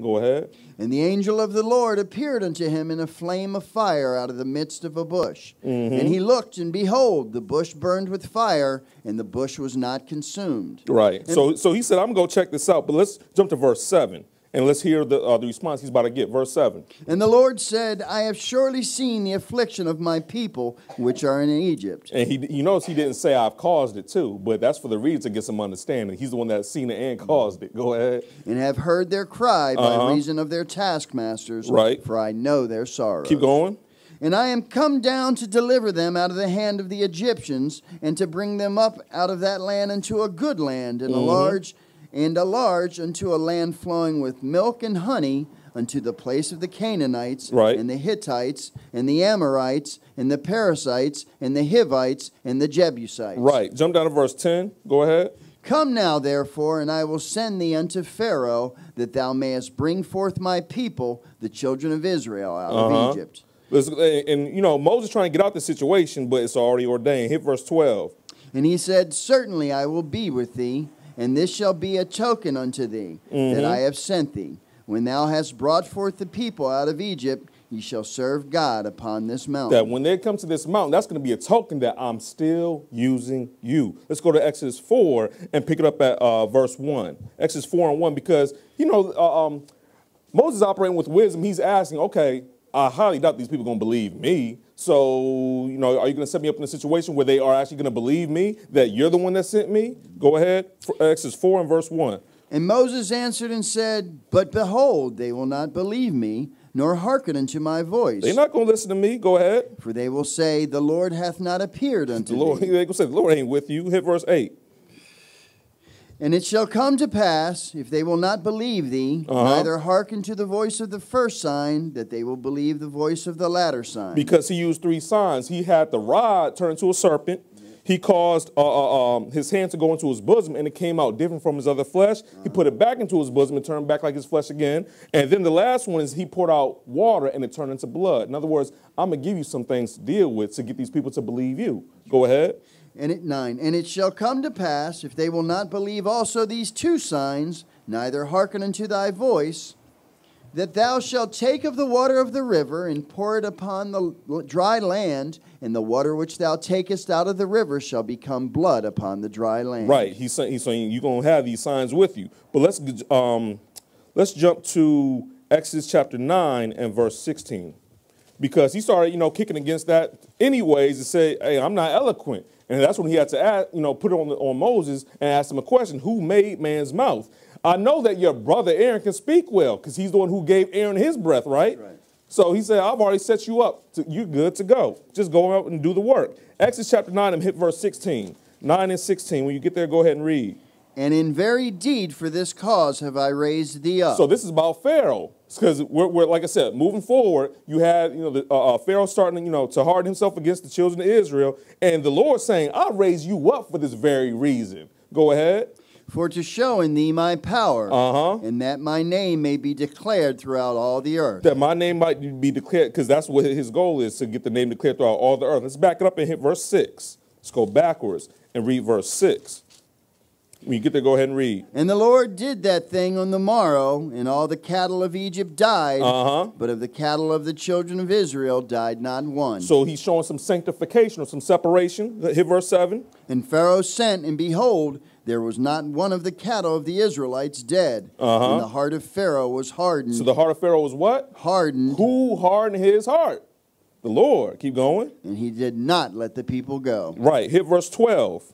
Go ahead. And the angel of the Lord appeared unto him in a flame of fire out of the midst of a bush. And he looked, and behold, the bush burned with fire, and the bush was not consumed. Right. So he said, I'm going to go check this out. But let's jump to verse 7. And let's hear the response he's about to get. Verse 7. And the Lord said, I have surely seen the affliction of my people, which are in Egypt. And you notice he didn't say I've caused it too, but that's for the reason to get some understanding. He's the one that's seen it and caused it. Go ahead. And have heard their cry by reason of their taskmasters, right. For I know their sorrows. Keep going. And I am come down to deliver them out of the hand of the Egyptians, and to bring them up out of that land into a good land, and a large unto a land flowing with milk and honey, unto the place of the Canaanites, right. and the Hittites, and the Amorites, and the Perizzites, and the Hivites, and the Jebusites. Right. Jump down to verse 10. Go ahead. Come now, therefore, and I will send thee unto Pharaoh, that thou mayest bring forth my people, the children of Israel, out of Egypt. And, Moses trying to get out the situation, but it's already ordained. Hit verse 12. And he said, Certainly I will be with thee, and this shall be a token unto thee, that I have sent thee. When thou hast brought forth the people out of Egypt, ye shall serve God upon this mountain. That when they come to this mountain, that's going to be a token that I'm still using you. Let's go to Exodus 4 and pick it up at verse 1. Exodus 4 and 1, because, Moses is operating with wisdom. He's asking, okay, I highly doubt these people are going to believe me. So, are you going to set me up in a situation where they are actually going to believe me, that you're the one that sent me? Go ahead. Exodus 4 and verse 1. And Moses answered and said, But behold, they will not believe me, nor hearken unto my voice. They're not going to listen to me. Go ahead. For they will say, The Lord hath not appeared unto thee. They're going to say, the Lord ain't with you. Hit verse 8. And it shall come to pass, if they will not believe thee, neither hearken to the voice of the first sign, that they will believe the voice of the latter sign. Because he used 3 signs. He had the rod turn into a serpent. He caused his hand to go into his bosom, and it came out different from his other flesh. He put it back into his bosom and turned back like his flesh again. And then the last one is he poured out water, and it turned into blood. In other words, I'm going to give you some things to deal with to get these people to believe you. Go ahead. And at 9, and it shall come to pass, if they will not believe also these 2 signs, neither hearken unto thy voice, that thou shalt take of the water of the river, and pour it upon the dry land, and the water which thou takest out of the river shall become blood upon the dry land. Right. He's saying you're going to have these signs with you. But let's jump to Exodus chapter 9 and verse 16. Because he started, kicking against that anyways and say, hey, I'm not eloquent. And that's when he had to ask, put it on Moses and ask him a question. Who made man's mouth? I know that your brother Aaron can speak well, because he's the one who gave Aaron his breath, right? So he said, I've already set you up. You're good to go. Just go out and do the work. Exodus chapter 9 and hit verse 16. 9 and 16. When you get there, go ahead and read. And in very deed for this cause have I raised thee up. So this is about Pharaoh. Because we're like I said, moving forward, you had Pharaoh starting to harden himself against the children of Israel, and the Lord saying, "I'll raise you up for this very reason." Go ahead. For to show in thee my power, and that my name may be declared throughout all the earth. That my name might be declared, because that's what his goal is, to get the name declared throughout all the earth. Let's back it up and hit verse 6. Let's go backwards and read verse 6. When you get there, go ahead and read. And the Lord did that thing on the morrow, and all the cattle of Egypt died, but of the cattle of the children of Israel died not one. So he's showing some sanctification or some separation. Hit verse 7. And Pharaoh sent, and behold, there was not one of the cattle of the Israelites dead. And the heart of Pharaoh was hardened. So the heart of Pharaoh was what? Hardened. Who hardened his heart? The Lord. Keep going. And he did not let the people go. Right. Hit verse 12.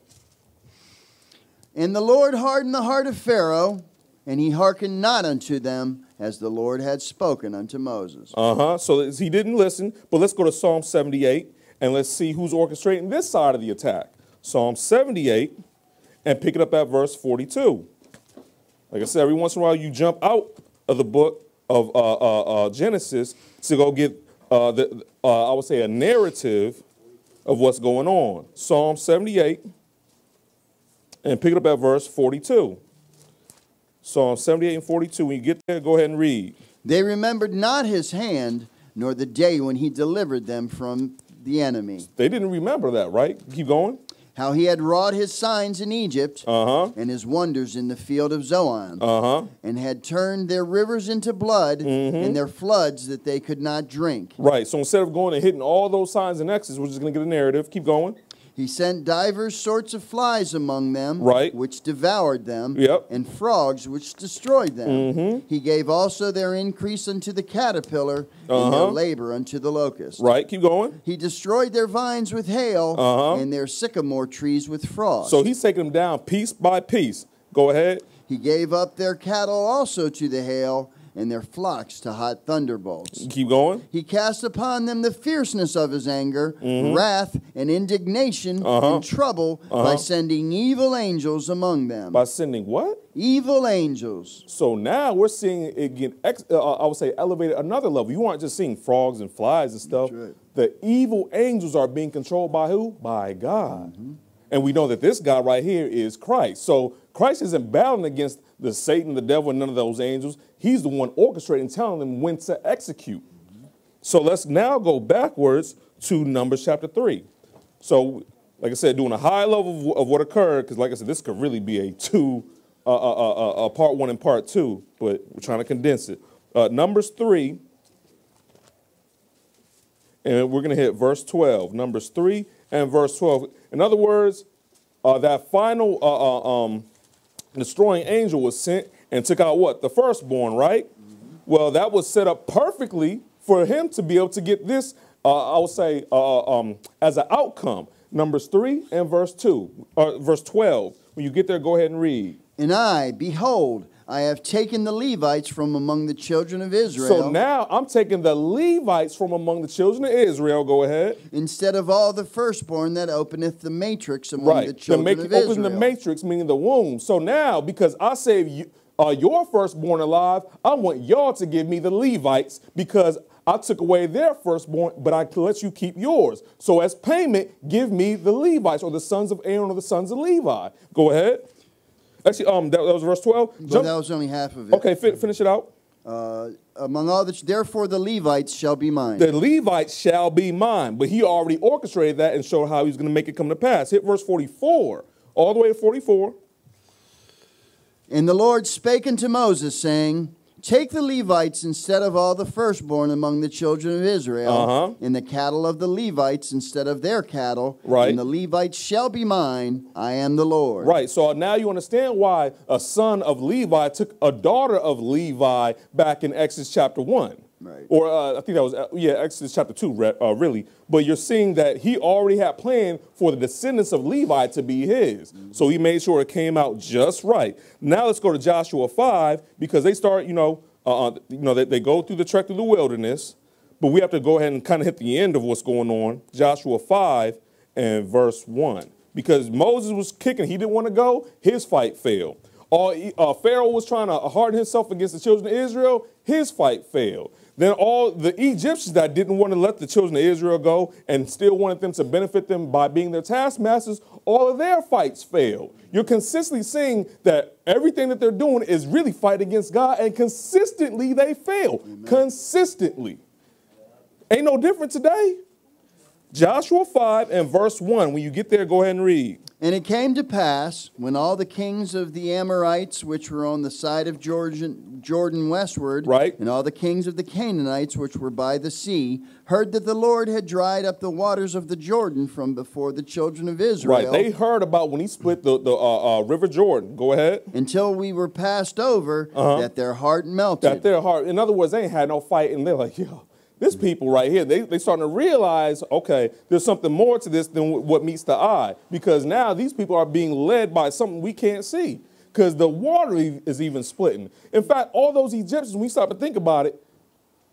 And the Lord hardened the heart of Pharaoh, and he hearkened not unto them, as the Lord had spoken unto Moses. So he didn't listen. But let's go to Psalm 78, and let's see who's orchestrating this side of the attack. Psalm 78, and pick it up at verse 42. Like I said, every once in a while you jump out of the book of Genesis to go get, I would say, a narrative of what's going on. Psalm 78. And pick it up at verse 42. Psalm 78 and 42. When you get there, go ahead and read. They remembered not his hand, nor the day when he delivered them from the enemy. They didn't remember that, right? Keep going. how he had wrought his signs in Egypt, and his wonders in the field of Zoan, and had turned their rivers into blood, and their floods that they could not drink. Right. So instead of going and hitting all those signs in Exodus, we're just going to get a narrative. Keep going. He sent divers sorts of flies among them, right, which devoured them, yep, and frogs which destroyed them. He gave also their increase unto the caterpillar, and their labor unto the locust. Right, keep going. He destroyed their vines with hail, and their sycamore trees with frost. So he's taking them down piece by piece. Go ahead. He gave up their cattle also to the hail, and their flocks to hot thunderbolts. Keep going. He cast upon them the fierceness of his anger, wrath, and indignation, and trouble, by sending evil angels among them. By sending what? Evil angels. So now we're seeing it get, I would say, elevated another level. You aren't just seeing frogs and flies and stuff. That's right. The evil angels are being controlled by who? By God. And we know that this God right here is Christ. So Christ isn't battling against the Satan, the devil, and none of those angels. He's the one orchestrating, telling them when to execute. So let's now go backwards to Numbers chapter 3. So, like I said, doing a high level of what occurred, because like I said, this could really be a part 1 and part 2, but we're trying to condense it. Numbers 3, and we're going to hit verse 12. Numbers 3 and verse 12. In other words, that final destroying angel was sent and took out what? The firstborn, right? Well, that was set up perfectly for him to be able to get this, I would say, as an outcome. Numbers 3 and verse 12. When you get there, go ahead and read. And I, behold, I have taken the Levites from among the children of Israel. So now I'm taking the Levites from among the children of Israel. Go ahead. Instead of all the firstborn that openeth the matrix among the children of Israel. Open the matrix, meaning the womb. So now, because I saved you, your firstborn alive, I want y'all to give me the Levites because I took away their firstborn, but I can let you keep yours. So as payment, give me the Levites, or the sons of Aaron, or the sons of Levi. Go ahead. Actually, that was verse 12. But that was only half of it. Okay, finish it out. Among all the, therefore the Levites shall be mine. The Levites shall be mine. But he already orchestrated that and showed how he was going to make it come to pass. Hit verse 44, all the way to 44. And the Lord spake unto Moses, saying, Take the Levites instead of all the firstborn among the children of Israel, and the cattle of the Levites instead of their cattle, and the Levites shall be mine. I am the Lord. Right. So now you understand why a son of Levi took a daughter of Levi back in Exodus chapter 1. Right. Or I think that was, Exodus chapter 2, really. But you're seeing that he already had planned for the descendants of Levi to be his. So he made sure it came out just right. Now let's go to Joshua 5, because they start, they go through the trek through the wilderness. But we have to go ahead and kind of hit the end of what's going on. Joshua 5 and verse 1. Because Moses was kicking. He didn't want to go. His fight failed. Pharaoh was trying to harden himself against the children of Israel. His fight failed. Then all the Egyptians that didn't want to let the children of Israel go and still wanted them to benefit them by being their taskmasters, all of their fights failed. You're consistently seeing that everything that they're doing is really fighting against God, and consistently they fail. Amen. Consistently. Ain't no different today. Joshua 5 and verse 1. When you get there, go ahead and read. And it came to pass, when all the kings of the Amorites, which were on the side of Jordan westward, and all the kings of the Canaanites, which were by the sea, heard that the Lord had dried up the waters of the Jordan from before the children of Israel. Right, they heard about when he split the river Jordan. Go ahead. Until we were passed over, that their heart melted. That their heart, in other words, they ain't had no fight, and they're like, yo. This people right here, they starting to realize, okay, there's something more to this than what meets the eye. Because now these people are being led by something we can't see. Because the water is even splitting. In fact, all those Egyptians, when we stop to think about it,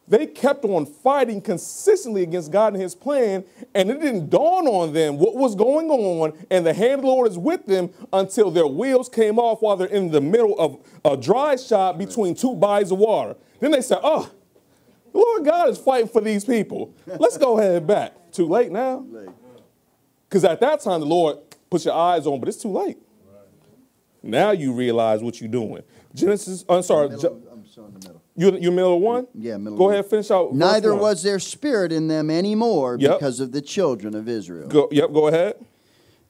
they kept on fighting consistently against God and his plan. And it didn't dawn on them what was going on. And the hand of the Lord is with them until their wheels came off while they're in the middle of a dry shot between two bodies of water. Then they said, oh. The Lord God is fighting for these people. Let's go ahead back. Too late now. Because at that time, the Lord puts your eyes on, but it's too late. Now you realize what you're doing. Genesis, I'm sorry. I'm still in the middle. You're middle of 1? Yeah, middle Go of 1. ahead, finish out. Neither verse 1. was there spirit in them anymore because of the children of Israel. Go ahead.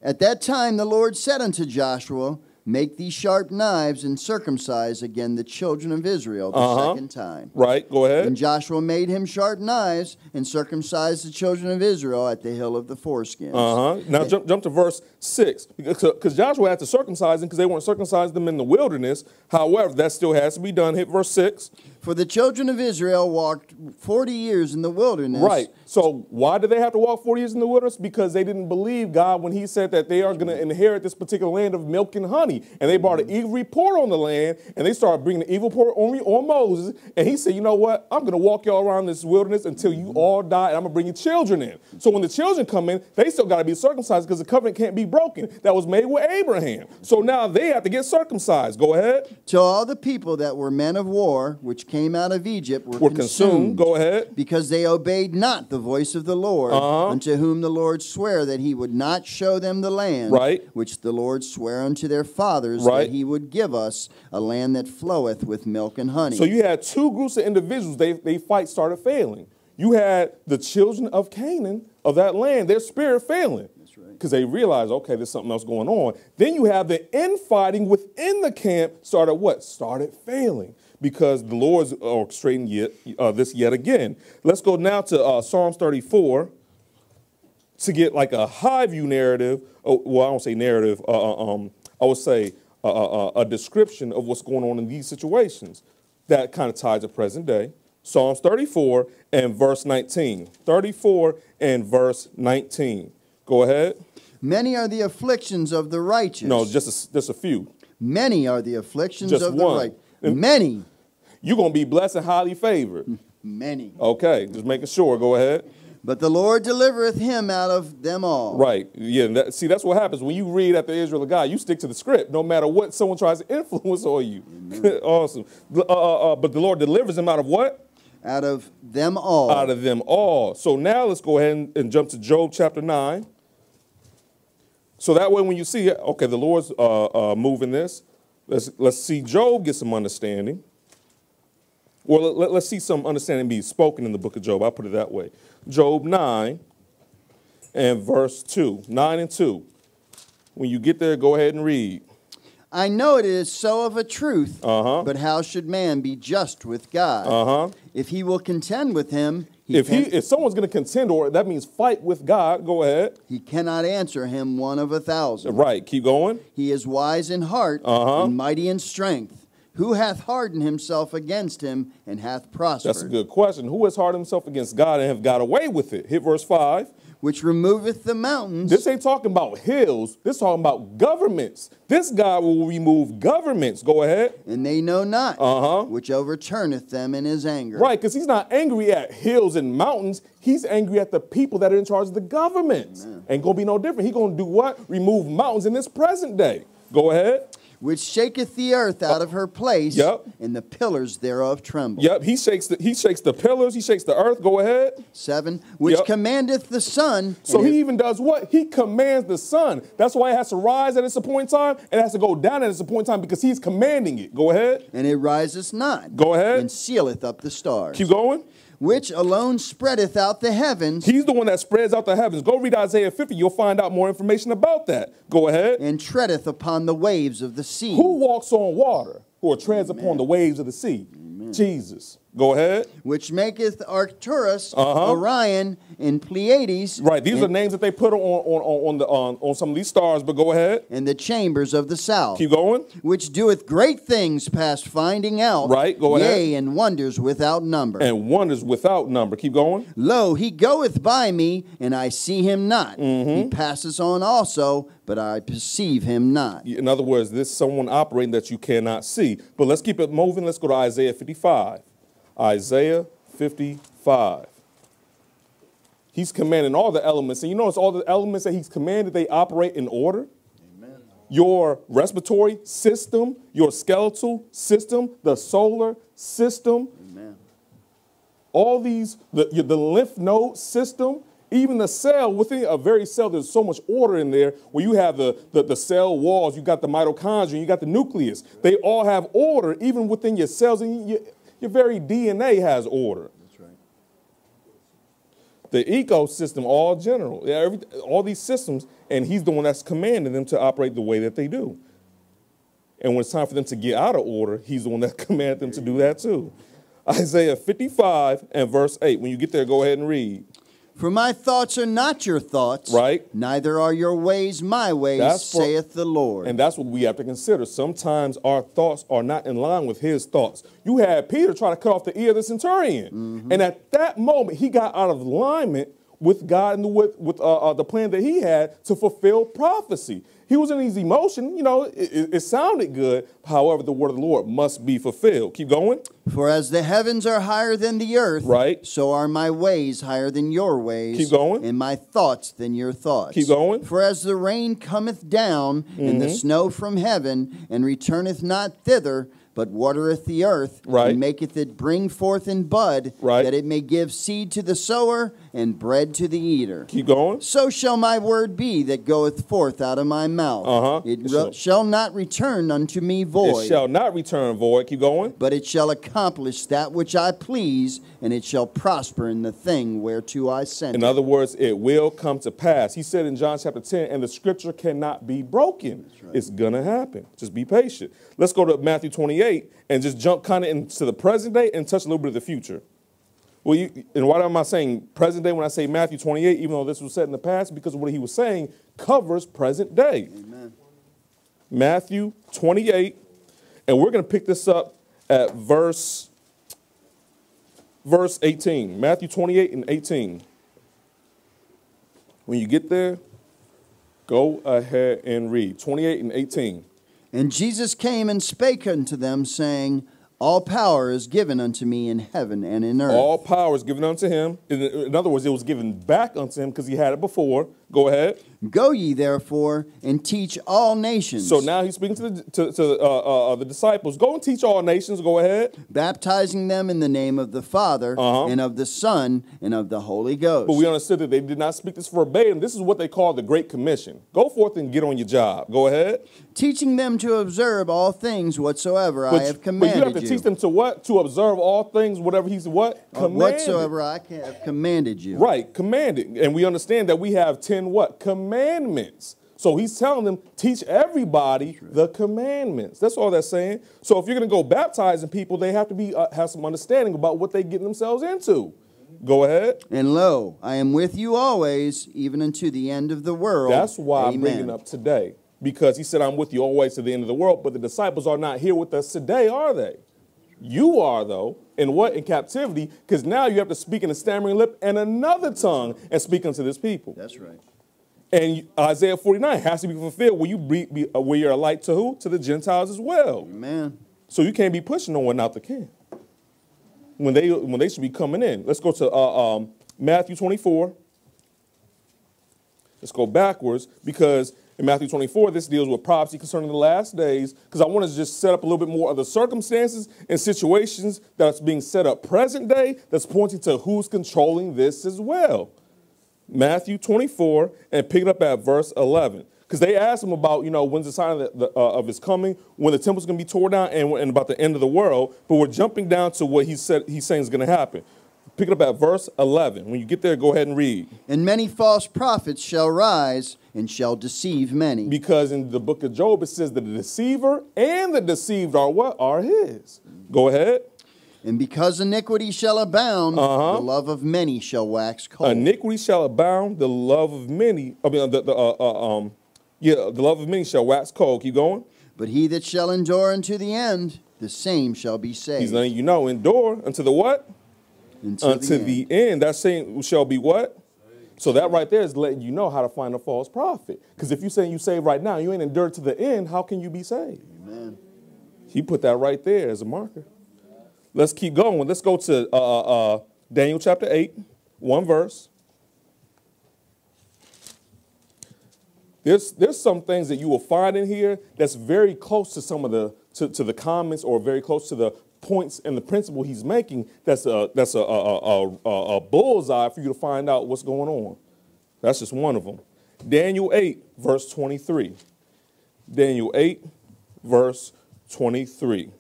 At that time the Lord said unto Joshua, make these sharp knives and circumcise again the children of Israel the second time. Right, go ahead. And Joshua made him sharp knives and circumcised the children of Israel at the hill of the foreskins. Now jump to verse 6. Because Joshua had to circumcise them because they weren't circumcised them in the wilderness. However, that still has to be done. Hit verse 6. For the children of Israel walked 40 years in the wilderness. Right. So why did they have to walk 40 years in the wilderness? Because they didn't believe God when he said that they are going to inherit this particular land of milk and honey. And they brought an evil report on the land, and they started bringing the evil report on Moses. And he said, you know what? I'm going to walk y'all around this wilderness until you all die, and I'm going to bring your children in. So when the children come in, they still got to be circumcised because the covenant can't be broken. That was made with Abraham. So now they have to get circumcised. Go ahead. Till all the people that were men of war, which came out of Egypt, were consumed. Go ahead. Because they obeyed not the voice of the Lord, unto whom the Lord sware that he would not show them the land, which the Lord sware unto their fathers, that he would give us a land that floweth with milk and honey. So you had two groups of individuals, they fight started failing. You had the children of Canaan, of that land, their spirit failing. Because they realized, okay, there's something else going on. Then you have the infighting within the camp started what? Started failing. Because the Lord's orchestrating this yet again. Let's go now to Psalms 34 to get like a high view narrative. Well, I don't say narrative. I would say a description of what's going on in these situations. That kind of ties to present day. Psalms 34 and verse 19. 34 and verse 19. Go ahead. Many are the afflictions of the righteous. No, just a few. Many are the afflictions just of one. the righteous. Many. You're going to be blessed and highly favored. Many. Okay, just making sure. Go ahead. But the Lord delivereth him out of them all. Right. Yeah. See, that's what happens when you read at the Israel of God. You stick to the script, no matter what someone tries to influence on you. Awesome. But the Lord delivers him out of what? Out of them all. Out of them all. So now let's go ahead and jump to Job chapter 9. So that way, when you see it, okay, the Lord's moving this. Let's see Job get some understanding. Well, let's see some understanding be spoken in the book of Job. I'll put it that way. Job 9 and verse 2. 9 and 2. When you get there, go ahead and read. I know it is so of a truth, but how should man be just with God? If he will contend with him, if someone's going to contend, or that means fight with God, go ahead. He cannot answer him one of 1,000. Right, keep going. He is wise in heart and mighty in strength. Who hath hardened himself against him and hath prospered? That's a good question. Who has hardened himself against God and have got away with it? Hit verse 5. Which removeth the mountains. This ain't talking about hills. This talking about governments. This God will remove governments. Go ahead. And they know not. Which overturneth them in his anger. Right, because he's not angry at hills and mountains. He's angry at the people that are in charge of the governments. Ain't going to be no different. He's going to do what? Remove mountains in this present day. Go ahead. Which shaketh the earth out of her place, and the pillars thereof tremble. Yep, he shakes the pillars, he shakes the earth. Go ahead. 7, which commandeth the sun. So he even does what? He commands the sun. That's why it has to rise at its appointed time, and it has to go down at its appointed time because he's commanding it. Go ahead. And it riseth not. Go ahead. And sealeth up the stars. Keep going. Which alone spreadeth out the heavens. He's the one that spreads out the heavens. Go read Isaiah 50. You'll find out more information about that. Go ahead. And treadeth upon the waves of the sea. Who walks on water or treads upon the waves of the sea? Jesus. Go ahead. Which maketh Arcturus, Orion, and Pleiades. Right. These are names that they put on some of these stars, but go ahead. And the chambers of the south. Keep going. Which doeth great things past finding out. Right. Go ahead. Yea, and wonders without number. And wonders without number. Keep going. Lo, he goeth by me, and I see him not. He passes on also, but I perceive him not. In other words, there's someone operating that you cannot see. But let's keep it moving. Let's go to Isaiah 55. Isaiah 55. He's commanding all the elements. And you notice all the elements that he's commanded, they operate in order. Amen. Your respiratory system, your skeletal system, the solar system. Amen. All these, the lymph node system, even the cell, within a very cell, there's so much order in there where you have the cell walls, you got the mitochondria, you got the nucleus. They all have order, even within your cells, and your very DNA has order. That's right. the ecosystem, all general, all these systems, and he's the one that's commanding them to operate the way that they do. And when it's time for them to get out of order, he's the one that commanded them to do that too. Isaiah 55 and verse 8. When you get there, go ahead and read. For my thoughts are not your thoughts, right? Neither are your ways my ways, saith the Lord. And that's what we have to consider. Sometimes our thoughts are not in line with his thoughts. You had Peter try to cut off the ear of the centurion. Mm-hmm. And at that moment, he got out of alignment with God and with the plan that he had to fulfill prophecy. He was in his emotion. You know, it sounded good. However, the word of the Lord must be fulfilled. Keep going. For as the heavens are higher than the earth, right, so are my ways higher than your ways. Keep going. And my thoughts than your thoughts. Keep going. For as the rain cometh down, and the snow from heaven, and returneth not thither, but watereth the earth, right, and maketh it bring forth in bud, right, that it may give seed to the sower and bread to the eater. Keep going. So shall my word be that goeth forth out of my mouth. It shall not return unto me void. It shall not return void. Keep going. But it shall accomplish that which I please, and it shall prosper in the thing whereto I sent it. In other words, it will come to pass. He said in John chapter 10, and the scripture cannot be broken. Right. It's going to happen. Just be patient. Let's go to Matthew 28 and just jump kind of into the present day and touch a little bit of the future. Well, and why am I saying present day when I say Matthew 28, even though this was said in the past? Because what he was saying covers present day. Amen. Matthew 28, and we're going to pick this up at verse 18. Matthew 28 and 18. When you get there, go ahead and read 28 and 18. And Jesus came and spake unto them, saying, all power is given unto me in heaven and in earth. All power is given unto him. In other words, it was given back unto him because he had it before. Go ahead. Go ye therefore and teach all nations. So now he's speaking to the disciples. Go and teach all nations. Go ahead. Baptizing them in the name of the Father and of the Son and of the Holy Ghost. But we understood that they did not speak this verbatim. This is what they call the Great Commission. Go forth and get on your job. Go ahead. Teaching them to observe all things whatsoever I have commanded you. But you have to teach them to what? To observe all things, whatever he's what? Commanded. Whatsoever I have commanded you. Right, commanded. And we understand that we have 10 what? Commandments. So he's telling them, teach everybody the commandments. That's all that's saying. So if you're going to go baptizing people, they have to be have some understanding about what they get themselves into. Go ahead. And lo, I am with you always, even unto the end of the world. That's why Amen. I'm bringing up today. Because he said, I'm with you always to the end of the world. But the disciples are not here with us today, are they? You are, though. In what? In captivity. Because now you have to speak in a stammering lip and another tongue and speak unto this people. That's right. And Isaiah 49 has to be fulfilled where where you're a light to who? To the Gentiles as well. Amen. So you can't be pushing no one out the camp when they should be coming in. Let's go to Matthew 24. Let's go backwards because in Matthew 24, this deals with prophecy concerning the last days, because I want to just set up a little bit more of the circumstances and situations that's being set up present day that's pointing to who's controlling this as well. Matthew 24, and pick it up at verse 11. Because they asked him about, when's the sign of his coming, when the temple's going to be torn down, and about the end of the world. But we're jumping down to what he's saying is going to happen. Pick it up at verse 11. When you get there, go ahead and read. And many false prophets shall rise and shall deceive many. Because in the book of Job, it says that the deceiver and the deceived are what? Are his. Go ahead. And because iniquity shall abound, the love of many shall wax cold. Iniquity shall abound, the love of many, the love of many shall wax cold. Keep going. But he that shall endure unto the end, the same shall be saved. He's letting you know, endure unto the what? Unto the end. That saying shall be what? So that right there is letting you know how to find a false prophet. Because if you're saying you saved right now, you ain't endured to the end, how can you be saved? Amen. He put that right there as a marker. Let's keep going. Let's go to Daniel chapter 8, one verse. There's some things that you will find in here that's very close to some of to the comments, or very close to the points and the principle he's making. That's a bullseye for you to find out what's going on. That's just one of them. Daniel 8, verse 23. Daniel 8, verse 23.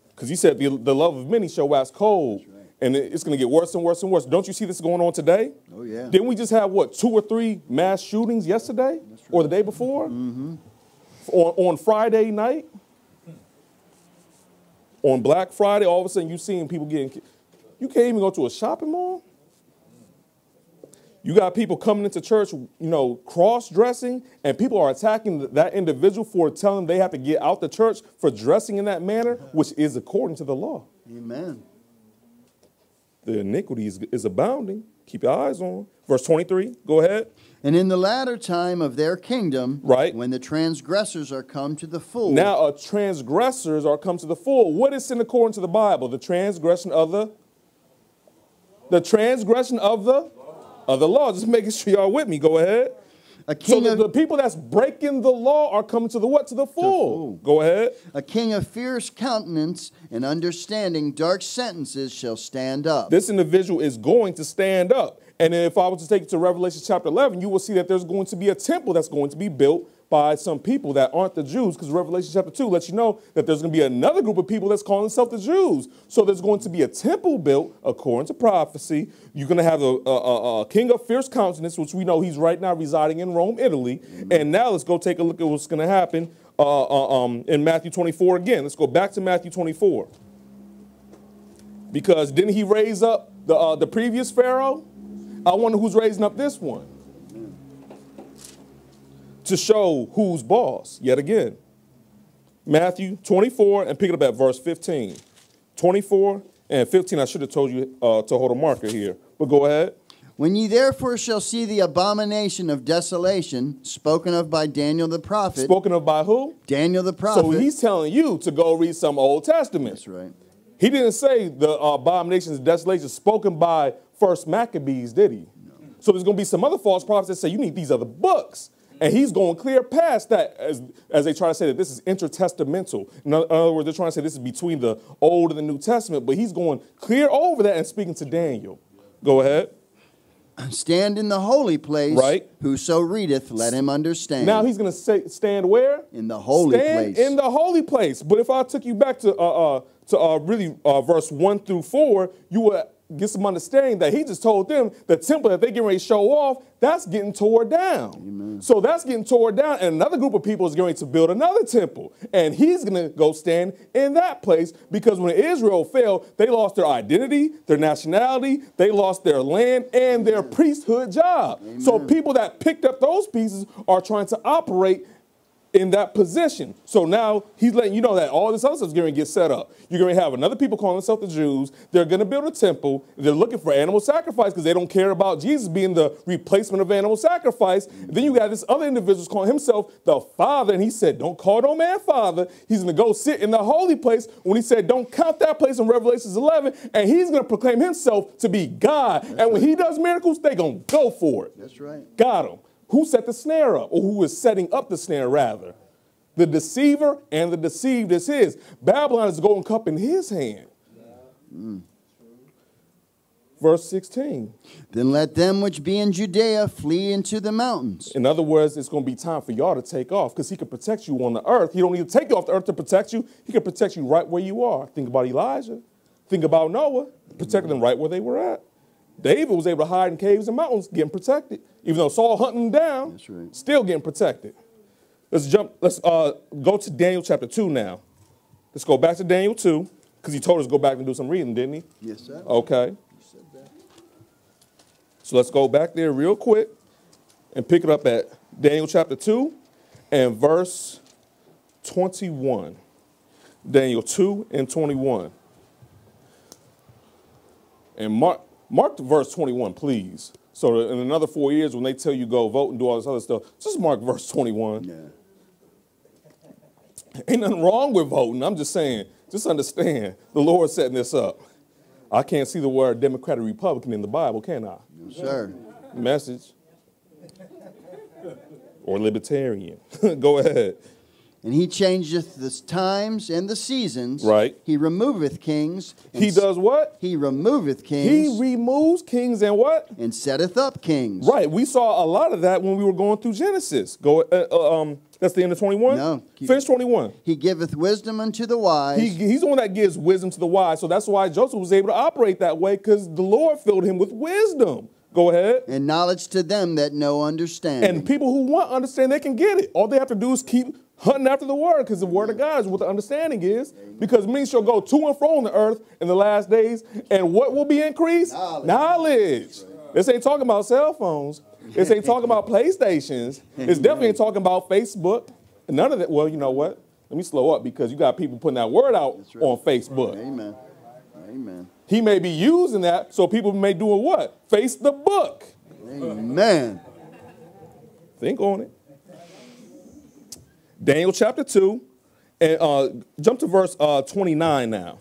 Because he said the love of many shall wax cold. Right. And it's going to get worse and worse and worse. Don't you see this going on today? Oh, yeah. Didn't we just have, 2 or 3 mass shootings yesterday or the day before? Mm-hmm. On Friday night? On Black Friday, all of a sudden you seeing people getting... You can't even go to a shopping mall? You got people coming into church, cross-dressing, and people are attacking that individual for telling them they have to get out the church for dressing in that manner, which is according to the law. Amen. The iniquity is abounding. Keep your eyes on. Verse 23, go ahead. And in the latter time of their kingdom, right, when the transgressors are come to the full. Now, transgressors are come to the full. What is sin according to the Bible? The transgression of the law. Just making sure y'all with me. Go ahead. So the people that's breaking the law are coming to the what? To the full. Go ahead. A king of fierce countenance and understanding dark sentences shall stand up. This individual is going to stand up. And if I was to take you to Revelation chapter 11, you will see that there's going to be a temple that's going to be built by some people that aren't the Jews, because Revelation chapter 2 lets you know that there's going to be another group of people that's calling themselves the Jews. So there's going to be a temple built according to prophecy. You're going to have a king of fierce countenance, which we know he's right now residing in Rome, Italy. Mm-hmm. And now let's go take a look at what's going to happen in Matthew 24 again. Let's go back to Matthew 24. Because didn't he raise up the previous Pharaoh? I wonder who's raising up this one. To show who's boss, yet again. Matthew 24, and pick it up at verse 15. 24 and 15, I should have told you to hold a marker here. But go ahead. When ye therefore shall see the abomination of desolation, spoken of by Daniel the prophet. Spoken of by who? Daniel the prophet. So he's telling you to go read some Old Testament. That's right. He didn't say the abominations of desolation spoken by First Maccabees, did he? No. So there's going to be some other false prophets that say you need these other books. And he's going clear past that as they try to say that this is intertestamental. In other words, they're trying to say this is between the Old and the New Testament. But he's going clear over that and speaking to Daniel. Go ahead. Stand in the holy place. Right. Whoso readeth, let him understand. Now he's going to say, stand where? In the holy place. Stand in the holy place. But if I took you back to verse 1 through 4, you would get some understanding that he just told them the temple that they're getting ready to show off, that's getting tore down. Amen. So that's getting tore down, and another group of people is going to build another temple. And he's going to go stand in that place because when Israel fell, they lost their identity, their nationality, they lost their land, and their priesthood job. Amen. So people that picked up those pieces are trying to operate in that position. So now he's letting you know that all this other stuff is going to get set up. You're going to have another people calling themselves the Jews. They're going to build a temple. They're looking for animal sacrifice because they don't care about Jesus being the replacement of animal sacrifice. And then you got this other individual calling himself the Father. And he said, don't call no man Father. He's going to go sit in the holy place when he said, don't count that place in Revelation 11. And he's going to proclaim himself to be God. That's and when he does miracles, they're going to go for it. That's right. Got him. Who set the snare up, or who is setting up the snare, rather? The deceiver and the deceived is his. Babylon is the golden cup in his hand. Mm. Verse 16. Then let them which be in Judea flee into the mountains. In other words, it's going to be time for y'all to take off because he can protect you on the earth. He don't need to take you off the earth to protect you. He can protect you right where you are. Think about Elijah. Think about Noah. Protecting them right where they were at. David was able to hide in caves and mountains, getting protected. Even though Saul hunting him down, that's right, still getting protected. Let's go to Daniel chapter 2 now. Let's go back to Daniel 2, because he told us to go back and do some reading, didn't he? Yes, sir. Okay. You said that. So let's go back there real quick and pick it up at Daniel chapter 2 and verse 21. Daniel 2 and 21. And mark verse 21, please. So in another 4 years, when they tell you go vote and do all this other stuff, just mark verse 21. Yeah. Ain't nothing wrong with voting. I'm just saying, just understand, the Lord's setting this up. I can't see the word Democrat or Republican in the Bible, can I? No, sir. Message. Or libertarian. Go ahead. And he changeth the times and the seasons. Right. He removeth kings. He does what? He removeth kings. He removes kings and what? And setteth up kings. Right. We saw a lot of that when we were going through Genesis. Go That's the end of 21? No. Finish 21. He giveth wisdom unto the wise. He's the one that gives wisdom to the wise. So that's why Joseph was able to operate that way, because the Lord filled him with wisdom. Go ahead. And knowledge to them that know understanding. And people who want understanding, they can get it. All they have to do is keep hunting after the word, because the word of God is what the understanding is. Because many shall go to and fro on the earth in the last days. And what will be increased? Knowledge. This ain't talking about cell phones. This ain't talking about PlayStations. It's definitely ain't talking about Facebook. None of that. Well, you know what? Let me slow up, because you got people putting that word out on Facebook. Amen. Amen. He may be using that so people may do what? Face the book. Amen. Think on it. Daniel chapter 2, and jump to verse 29 now.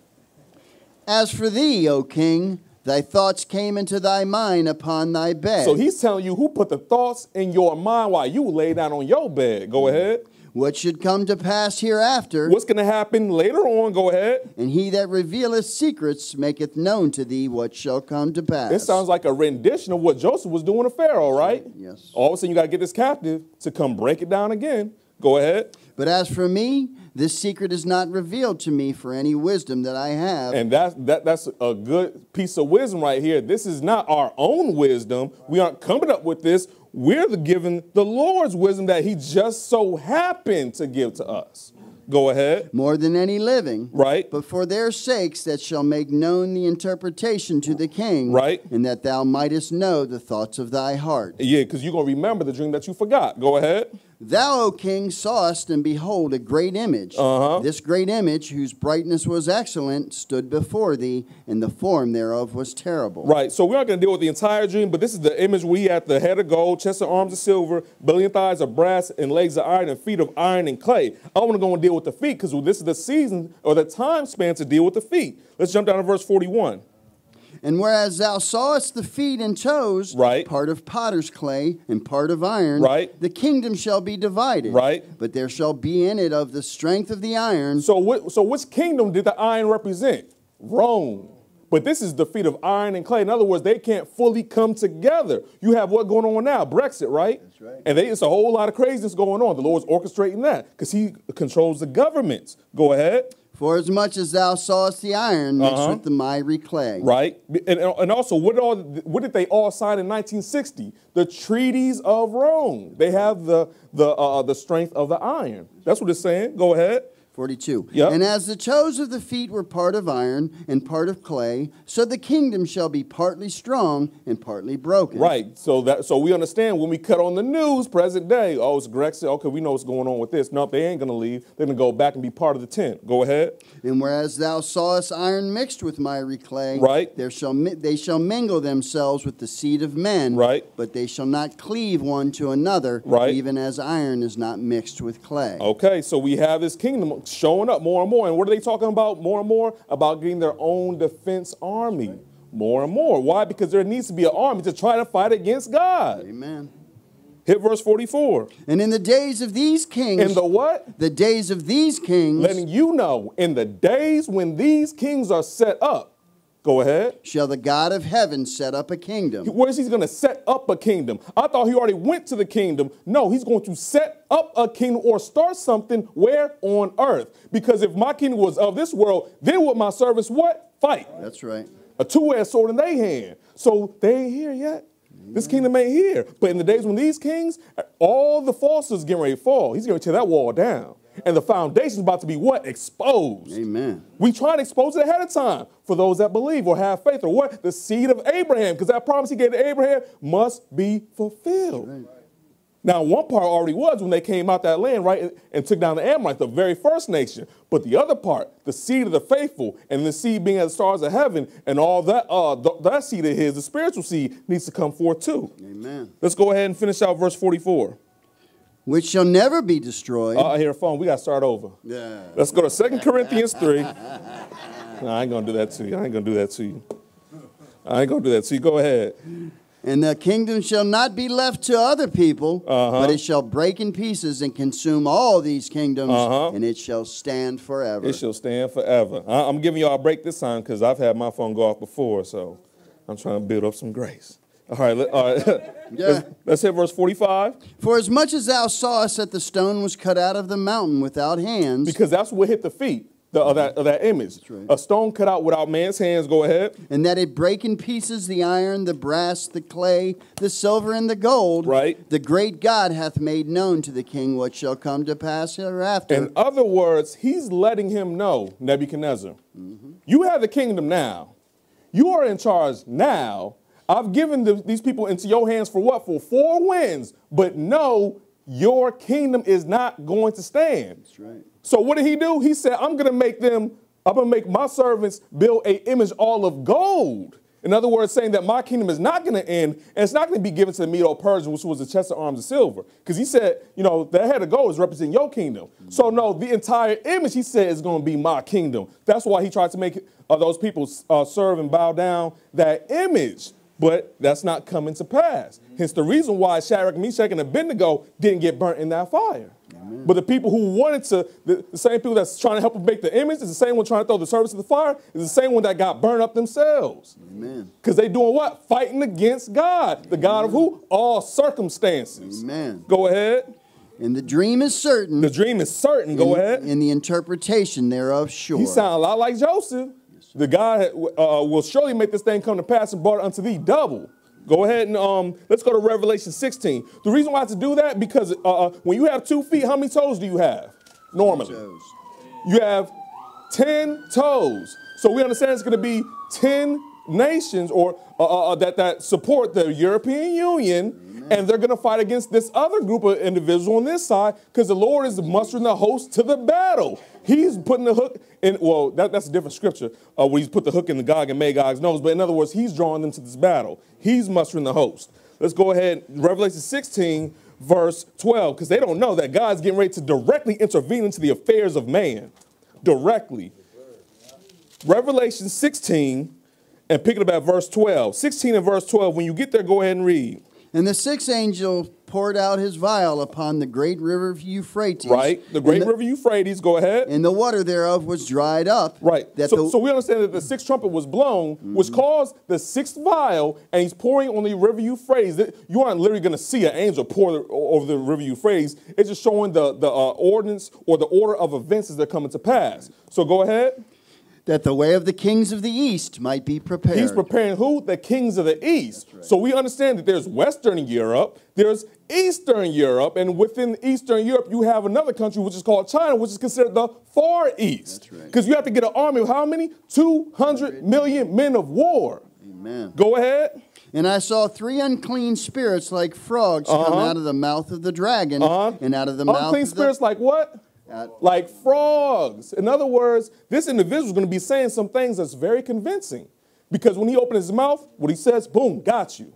As for thee, O king, thy thoughts came into thy mind upon thy bed. So he's telling you who put the thoughts in your mind while you lay down on your bed. Go ahead. What should come to pass hereafter? What's going to happen later on? Go ahead. And he that revealeth secrets maketh known to thee what shall come to pass. This sounds like a rendition of what Joseph was doing to Pharaoh, right? Yes. All of a sudden you got to get this captive to come break it down again. Go ahead. But as for me, this secret is not revealed to me for any wisdom that I have. And that's a good piece of wisdom right here. This is not our own wisdom. We aren't coming up with this. We're given the Lord's wisdom that he just so happened to give to us. Go ahead. More than any living. Right. But for their sakes that shall make known the interpretation to the king. Right. And that thou mightest know the thoughts of thy heart. Yeah, because you're going to remember the dream that you forgot. Go ahead. Thou, O king, sawest, and behold, a great image. This great image, whose brightness was excellent, stood before thee, and the form thereof was terrible. Right, so we're not going to deal with the entire dream, but this is the image where he had the head of gold, chest and arms of silver, belly and thighs of brass, and legs of iron, and feet of iron and clay. I want to go and deal with the feet, because this is the season, or the time span to deal with the feet. Let's jump down to verse 41. And whereas thou sawest the feet and toes, right, part of potter's clay and part of iron, right, the kingdom shall be divided. Right. But there shall be in it of the strength of the iron. So which kingdom did the iron represent? Rome. But this is the feet of iron and clay. In other words, they can't fully come together. You have what going on now? Brexit, right? That's right. And it's a whole lot of craziness going on. The Lord's orchestrating that because he controls the governments. Go ahead. For as much as thou sawest the iron mixed with the miry clay. Right. And also, what did they all sign in 1960? The treaties of Rome. They have the strength of the iron. That's what it's saying. Go ahead. 42. Yep. And as the toes of the feet were part of iron and part of clay, so the kingdom shall be partly strong and partly broken. Right. So we understand when we cut on the news, present day, oh, it's Brexit. Okay, we know what's going on with this. No, they ain't going to leave. They're going to go back and be part of the tent. Go ahead. And whereas thou sawest iron mixed with miry clay, right, they shall mingle themselves with the seed of men, right, but they shall not cleave one to another, right, even as iron is not mixed with clay. Okay, so we have this kingdom showing up more and more. And what are they talking about more and more? About getting their own defense army. More and more. Why? Because there needs to be an army to try to fight against God. Amen. Hit verse 44. And in the days of these kings. In the what? The days of these kings. Letting you know, in the days when these kings are set up. Go ahead. Shall the God of heaven set up a kingdom? Where is he going to set up a kingdom? I thought he already went to the kingdom. No, he's going to set up a kingdom or start something where? On earth. Because if my kingdom was of this world, then would my servants what? Fight. That's right. A two-edged sword in their hand. So they ain't here yet. This kingdom ain't here. But in the days when these kings, all the falsehoods getting ready to fall. He's going to tear that wall down. And the foundation's about to be what? Exposed. Amen. We try to expose it ahead of time for those that believe or have faith or what? The seed of Abraham. Because that promise he gave to Abraham must be fulfilled. Right. Now, one part already was when they came out that land, right, and took down the Amorites, the very first nation. But the other part, the seed of the faithful, and the seed being as the stars of heaven, and all that, that seed of his, the spiritual seed, needs to come forth too. Amen. Let's go ahead and finish out verse 44. Which shall never be destroyed. I hear a phone. We got to start over. Yeah. Let's go to 2 Corinthians 3. No, I ain't going to do that to you. I ain't going to do that to you. I ain't going to do that to you. Go ahead. And the kingdom shall not be left to other people, but it shall break in pieces and consume all these kingdoms, and it shall stand forever. It shall stand forever. I'm giving y'all a break this time because I've had my phone go off before, so I'm trying to build up some grace. All right. Yeah. Let's hit verse 45. For as much as thou sawest that the stone was cut out of the mountain without hands. Because that's what hit the feet of that image. That's right. A stone cut out without man's hands. Go ahead. And that it break in pieces the iron, the brass, the clay, the silver, and the gold. Right. The great God hath made known to the king what shall come to pass hereafter. In other words, he's letting him know, Nebuchadnezzar, you have the kingdom now. You are in charge now. I've given these people into your hands for what? For 4 winds. But no, your kingdom is not going to stand. That's right. So what did he do? He said, I'm going to make my servants build an image all of gold. In other words, saying that my kingdom is not going to end, and it's not going to be given to the Medo-Persian, which was the chest of arms of silver. Because he said, that head of gold is representing your kingdom. So no, the entire image, he said, is going to be my kingdom. That's why he tried to make those people serve and bow down that image. But that's not coming to pass. Hence the reason why Shadrach, Meshach, and Abednego didn't get burnt in that fire. Amen. But the people who wanted to, the same people that's trying to help them make the image, is the same one trying to throw the service in the fire, is the same one that got burned up themselves. Amen. Because they doing what? Fighting against God. The God of who? All circumstances. Amen. Go ahead. And the dream is certain. The dream is certain. Go ahead. And the interpretation thereof sure. He sounds a lot like Joseph. The God will surely make this thing come to pass and brought it unto thee double. Go ahead and let's go to Revelation 16. The reason why I have to do that, because when you have 2 feet, how many toes do you have normally? You have 10 toes. So we understand it's going to be 10 nations or that support the European Union. And they're going to fight against this other group of individuals on this side because the Lord is mustering the host to the battle. He's putting the hook in, well, that's a different scripture where he's put the hook in the Gog and Magog's nose. But in other words, he's drawing them to this battle. He's mustering the host. Let's go ahead. Revelation 16, verse 12, because they don't know that God's getting ready to directly intervene into the affairs of man. Directly. Revelation 16, and pick it up at verse 12. 16 and verse 12. When you get there, go ahead and read. And the 6th angel poured out his vial upon the great river Euphrates. Right, the great river Euphrates, go ahead. And the water thereof was dried up. Right, so we understand that the 6th trumpet was blown, which caused the 6th vial, and he's pouring on the river Euphrates. You aren't literally going to see an angel pour over the river Euphrates. It's just showing the ordinance or the order of events as they're coming to pass. So go ahead. That the way of the kings of the east might be prepared. He's preparing who? The kings of the east. Right. So we understand that there's Western Europe, there's Eastern Europe, and within Eastern Europe, you have another country which is called China, which is considered the Far East. Because you have to get an army of how many? 200 million men of war. Amen. Go ahead. And I saw 3 unclean spirits like frogs come out of the mouth of the dragon and out of the mouth of the... Unclean spirits like what? Like frogs. In other words, this individual is going to be saying some things that's very convincing. Because when he opens his mouth, what he says, boom, got you.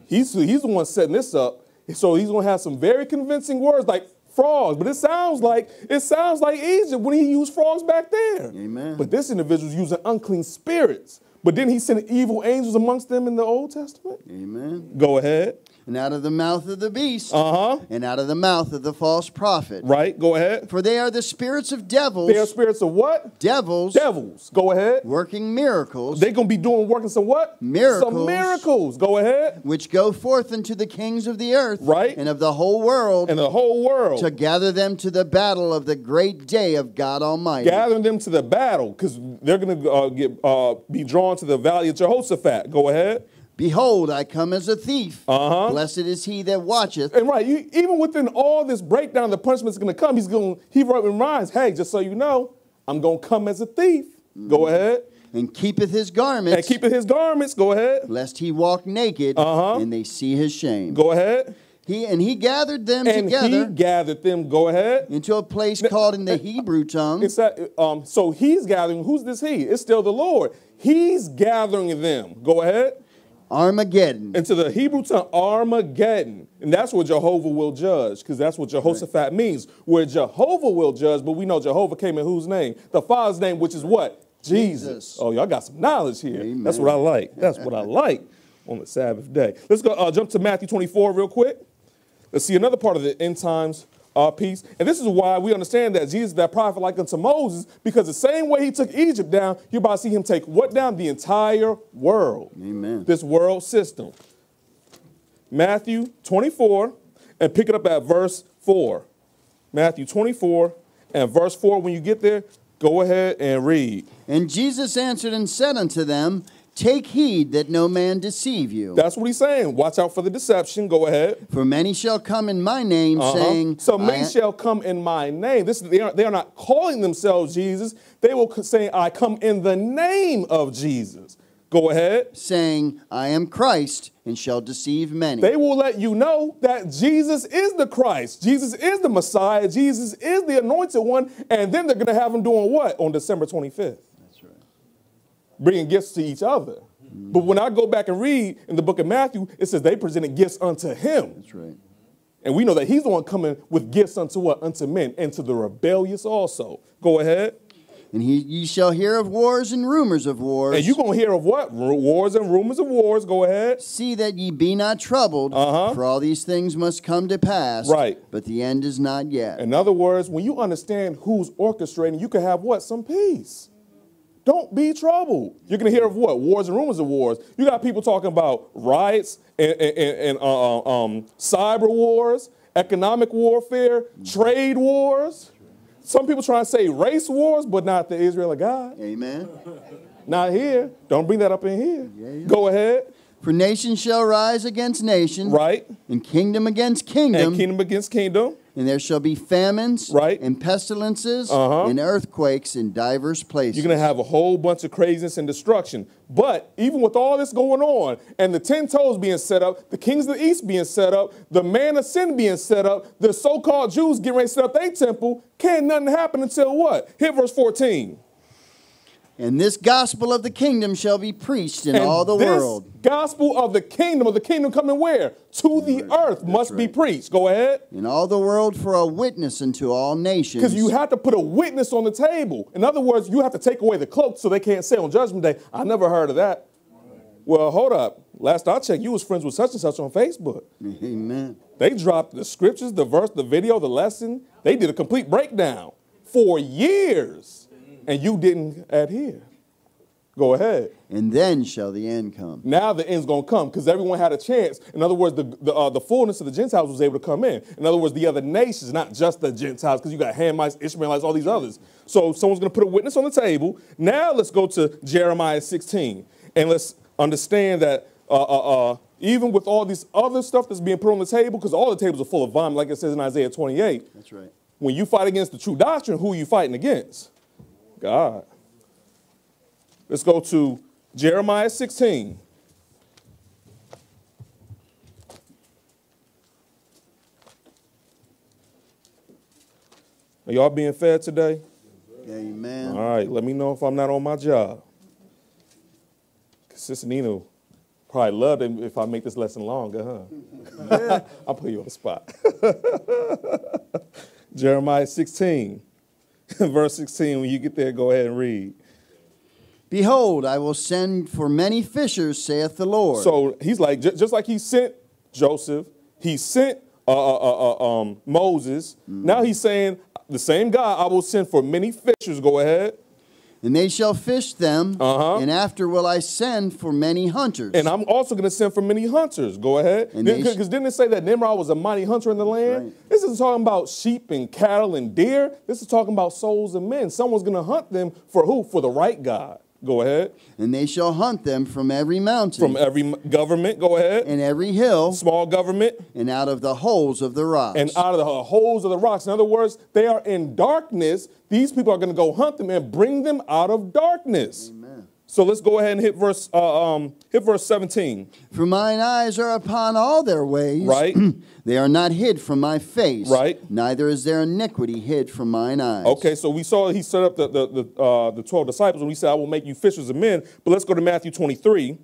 He's the one setting this up. So he's going to have some very convincing words like frogs. But it sounds like Egypt when he used frogs back there. Amen. But this individual is using unclean spirits. But didn't he send evil angels amongst them in the Old Testament? Amen. Go ahead. And out of the mouth of the beast. And out of the mouth of the false prophet. Right, go ahead. For they are the spirits of devils. They are spirits of what? Devils. Devils. Go ahead. Working miracles. They're going to be working some what? Miracles. Some miracles. Go ahead. Which go forth unto the kings of the earth. Right. And of the whole world. And the whole world. To gather them to the battle of the great day of God Almighty. Gathering them to the battle because they're going to be drawn to the valley of Jehoshaphat. Go ahead. Behold, I come as a thief. Blessed is he that watcheth. And right, even within all this breakdown, the punishment is going to come. He reminds, hey, just so you know, I'm going to come as a thief. Go ahead. And keepeth his garments. And keepeth his garments. Go ahead. Lest he walk naked and they see his shame. Go ahead. He gathered them together. He gathered them. Go ahead. Into a place called in the Hebrew tongue. So he's gathering. Who's this he? It's still the Lord. He's gathering them. Go ahead. Armageddon. Into the Hebrew tongue, Armageddon. And that's what Jehovah will judge, because that's what Jehoshaphat means. Where Jehovah will judge, but we know Jehovah came in whose name? The Father's name, which is what? Jesus. Oh, y'all got some knowledge here. Amen. That's what I like. That's what I like on the Sabbath day. Let's go jump to Matthew 24 real quick. Let's see another part of the end times piece. And this is why we understand that Jesus is that prophet like unto Moses, because the same way he took Egypt down, you're about to see him take what down? The entire world. Amen. This world system. Matthew 24 and pick it up at verse 4. Matthew 24 and verse 4. When you get there, go ahead and read. And Jesus answered and said unto them, take heed that no man deceive you. That's what he's saying. Watch out for the deception. Go ahead. For many shall come in my name, saying... So many shall come in my name. They are not calling themselves Jesus. They will say, I come in the name of Jesus. Go ahead. Saying, I am Christ, and shall deceive many. They will let you know that Jesus is the Christ. Jesus is the Messiah. Jesus is the anointed one. And then they're going to have him doing what on December 25th? Bringing gifts to each other. But when I go back and read in the book of Matthew, it says they presented gifts unto him. That's right. And we know that he's the one coming with gifts unto what? Unto men, and to the rebellious also. Go ahead. And ye shall hear of wars and rumors of wars. And you're going to hear of what? Wars and rumors of wars. Go ahead. See that ye be not troubled, for all these things must come to pass. Right. But the end is not yet. In other words, when you understand who's orchestrating, you can have what? Some peace. Don't be troubled. You're going to hear of what? Wars and rumors of wars. You got people talking about riots and cyber wars, economic warfare, trade wars. Some people try to say race wars, but not the Israel of God. Amen. Not here. Don't bring that up in here. Yeah. Go ahead. For nation shall rise against nation. Right. And kingdom against kingdom. And kingdom against kingdom. And there shall be famines. Right. And pestilences. And earthquakes in diverse places. You're going to have a whole bunch of craziness and destruction. But even with all this going on, and the 10 toes being set up, the kings of the east being set up, the man of sin being set up, the so-called Jews getting ready to set up their temple, can't nothing happen until what? Hit verse 14. And this gospel of the kingdom shall be preached in all the world. Gospel of the kingdom coming where? To the earth must be preached. Go ahead. In all the world for a witness unto all nations. Because you have to put a witness on the table. In other words, you have to take away the cloak so they can't say on Judgment Day, I never heard of that. Well, hold up. Last I checked, you was friends with such and such on Facebook. Amen. They dropped the scriptures, the verse, the video, the lesson. They did a complete breakdown for years. And you didn't adhere. Go ahead. And then shall the end come. Now the end's going to come because everyone had a chance. In other words, the fullness of the Gentiles was able to come in. In other words, the other nations, not just the Gentiles, because you got Hamites, Ishmaelites, all these others. So someone's going to put a witness on the table. Now let's go to Jeremiah 16. And let's understand that even with all this other stuff that's being put on the table, because all the tables are full of vomit, like it says in Isaiah 28. That's right. When you fight against the true doctrine, who are you fighting against? God. Let's go to Jeremiah 16. Are y'all being fed today? Amen. All right, let me know if I'm not on my job. Sister Nina probably love it if I make this lesson longer, huh? I'll put you on the spot. Jeremiah 16. Verse 16, when you get there, go ahead and read. Behold, I will send for many fishers, saith the Lord. So he's like, just like he sent Joseph, he sent Moses. Now he's saying, the same God I will send for many fishers. Go ahead. And they shall fish them, and after will I send for many hunters. And I'm also going to send for many hunters. Go ahead. Because didn't it say that Nimrod was a mighty hunter in the land? Right. This is talking about sheep and cattle and deer. This is talking about souls and men. Someone's going to hunt them for who? For the right God. Go ahead. And they shall hunt them from every mountain. From every government. Go ahead. And every hill. Small government. And out of the holes of the rocks. And out of the holes of the rocks. In other words, they are in darkness. These people are going to go hunt them and bring them out of darkness. Amen. So let's go ahead and hit verse 17. For mine eyes are upon all their ways. Right. They are not hid from my face. Right. Neither is their iniquity hid from mine eyes. Okay, so we saw he set up the 12 disciples, and we said, I will make you fishers of men. But let's go to Matthew 23.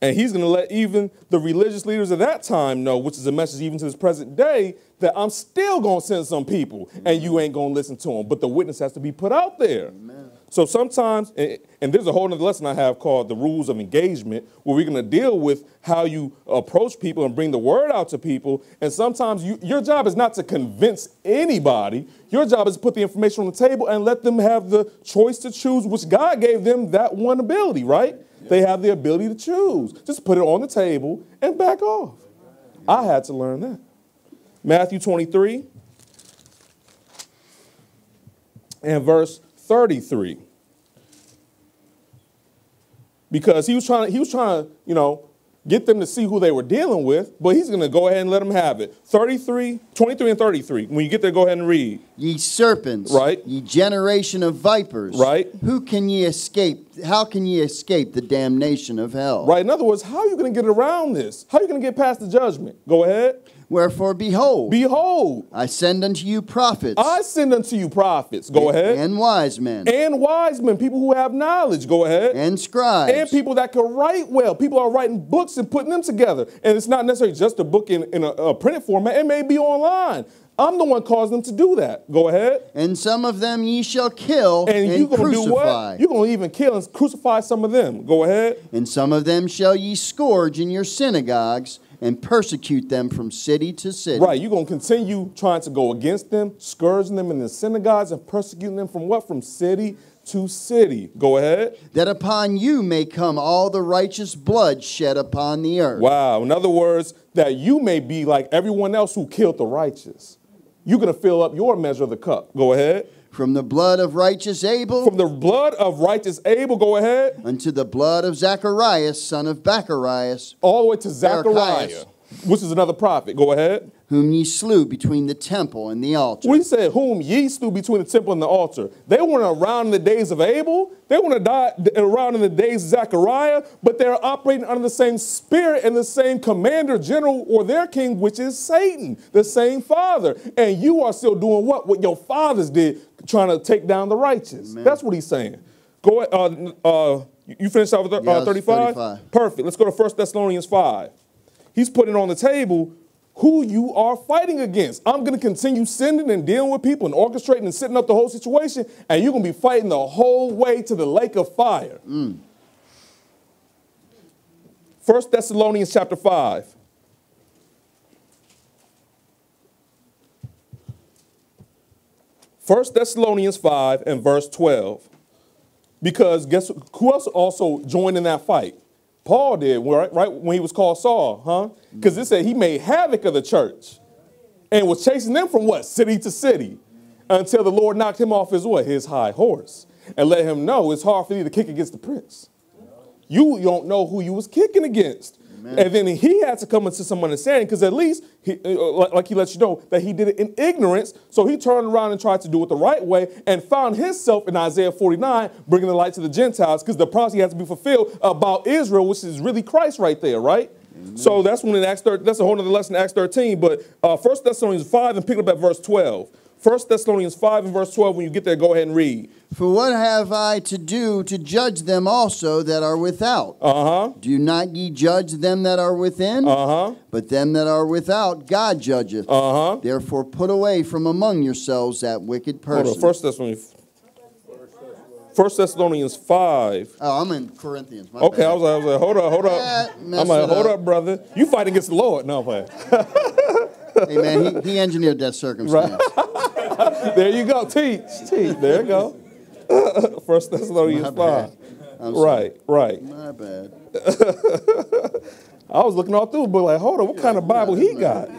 And he's going to let even the religious leaders of that time know, which is a message even to this present day, that I'm still going to send some people, and you ain't going to listen to them. But the witness has to be put out there. Amen. So sometimes, and there's a whole other lesson I have called the rules of engagement, where we're going to deal with how you approach people and bring the word out to people. And sometimes your job is not to convince anybody. Your job is to put the information on the table and let them have the choice to choose, which God gave them that one ability, right? They have the ability to choose. Just put it on the table and back off. I had to learn that. Matthew 23 and verse 33. Because he was trying to, get them to see who they were dealing with, but he's going to go ahead and let them have it. 23 and 33. When you get there, go ahead and read. Ye serpents, right? Ye generation of vipers, right? Who can ye escape? How can ye escape the damnation of hell? Right. In other words, how are you going to get around this? How are you going to get past the judgment? Go ahead. Wherefore, behold, I send unto you prophets. Go ahead. And wise men. People who have knowledge. Go ahead. And scribes. And people that can write well. People are writing books and putting them together. And it's not necessarily just a book in a printed format. It may be online. I'm the one causing them to do that. Go ahead. And some of them ye shall kill and you're gonna crucify. Do what? You're going to even kill and crucify some of them. Go ahead. And some of them shall ye scourge in your synagogues and persecute them from city to city. Right. You're going to continue trying to go against them, scourging them in the synagogues and persecuting them from what? From city to city. Go ahead. That upon you may come all the righteous blood shed upon the earth. Wow. In other words, that you may be like everyone else who killed the righteous. You're going to fill up your measure of the cup. Go ahead. From the blood of righteous Abel. Go ahead. Unto the blood of Zacharias, son of Bacharias. All the way to Zachariah, which is another prophet. Go ahead. Whom ye slew between the temple and the altar. We said whom ye slew between the temple and the altar. They weren't around in the days of Abel. They weren't around in the days of Zechariah, but they're operating under the same spirit and the same commander general or their king, which is Satan, the same father. And you are still doing what your fathers did, trying to take down the righteous. Amen. That's what he's saying. Go ahead. You finished out with 35? Perfect. Let's go to 1 Thessalonians 5. He's putting on the table who you are fighting against. I'm going to continue sending and dealing with people and orchestrating and setting up the whole situation, and you're going to be fighting the whole way to the lake of fire. 1 Thessalonians chapter 5. First Thessalonians 5 and verse 12. Because guess who else also joined in that fight? Paul did, right when he was called Saul, huh? Because it said he made havoc of the church and was chasing them from what? City to city until the Lord knocked him off his what? His high horse and let him know it's hard for you to kick against the prince. You don't know who you was kicking against. Amen. And then he had to come into some understanding because at least, like he lets you know, that he did it in ignorance. So he turned around and tried to do it the right way and found himself in Isaiah 49, bringing the light to the Gentiles because the prophecy has to be fulfilled about Israel, which is really Christ right there, right? Amen. So that's when in Acts 13, that's a whole other lesson in Acts 13. But 1 Thessalonians 5 and pick up at verse 12. 1 Thessalonians 5 and verse 12, when you get there, go ahead and read. For what have I to do to judge them also that are without? Do not ye judge them that are within? But them that are without, God judgeth. Therefore put away from among yourselves that wicked person. Hold on, 1 Thessalonians 5. Oh, I'm in Corinthians. My okay, bad. I was like, hold up. I'm like, hold up, brother. You fight against the Lord. No, I'm playing. Hey, man, he engineered that circumstance. Right. There you go. Teach. There you go. 1 Thessalonians 5. Right. My bad. I was looking all through, but like, hold on, what kind of Bible he got?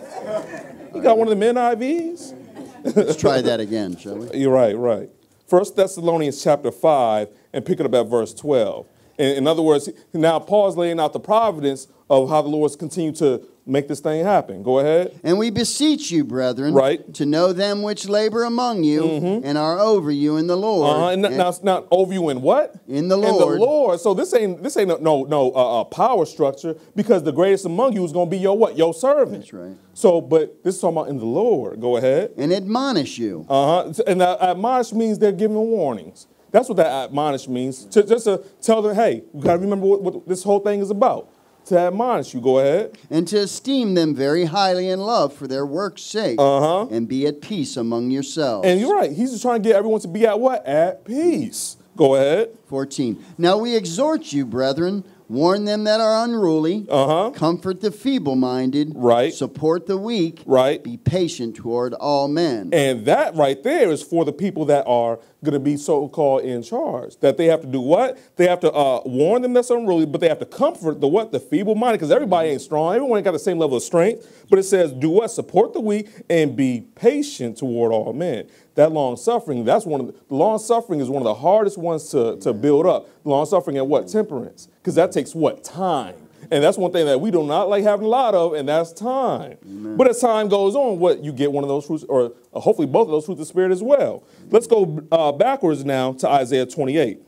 He got one of the NIVs? Let's try that again, shall we? You're right. 1 Thessalonians chapter 5, and pick it up at verse 12. In other words, now Paul's laying out the providence of how the Lord's continue to make this thing happen. Go ahead. And we beseech you, brethren, to know them which labor among you and are over you in the Lord. And now it's not over you in what? In the Lord. In the Lord. So this ain't no power structure, because the greatest among you is going to be your what? Your servant. That's right. So, but this is talking about in the Lord. Go ahead. And admonish you. And admonish means they're giving warnings. That's what that admonish means. Just to tell them, hey, you got to remember what this whole thing is about. To admonish you. Go ahead. And to esteem them very highly in love for their work's sake. And be at peace among yourselves. And you're right. He's just trying to get everyone to be at what? At peace. Go ahead. 14. Now we exhort you, brethren, warn them that are unruly, comfort the feeble-minded, support the weak, be patient toward all men. And that right there is for the people that are going to be so-called in charge. That they have to do what? They have to warn them that's unruly, but they have to comfort the what? The feeble-minded, because everybody ain't strong. Everyone ain't got the same level of strength. But it says, do what? Support the weak and be patient toward all men. That long-suffering, the long-suffering is one of the hardest ones to build up. Long-suffering and what? Temperance. Because that takes what? Time. And that's one thing that we do not like having a lot of, and that's time. Amen. But as time goes on, what you get one of those fruits, or hopefully both of those fruits of the Spirit as well. Let's go backwards now to Isaiah 28.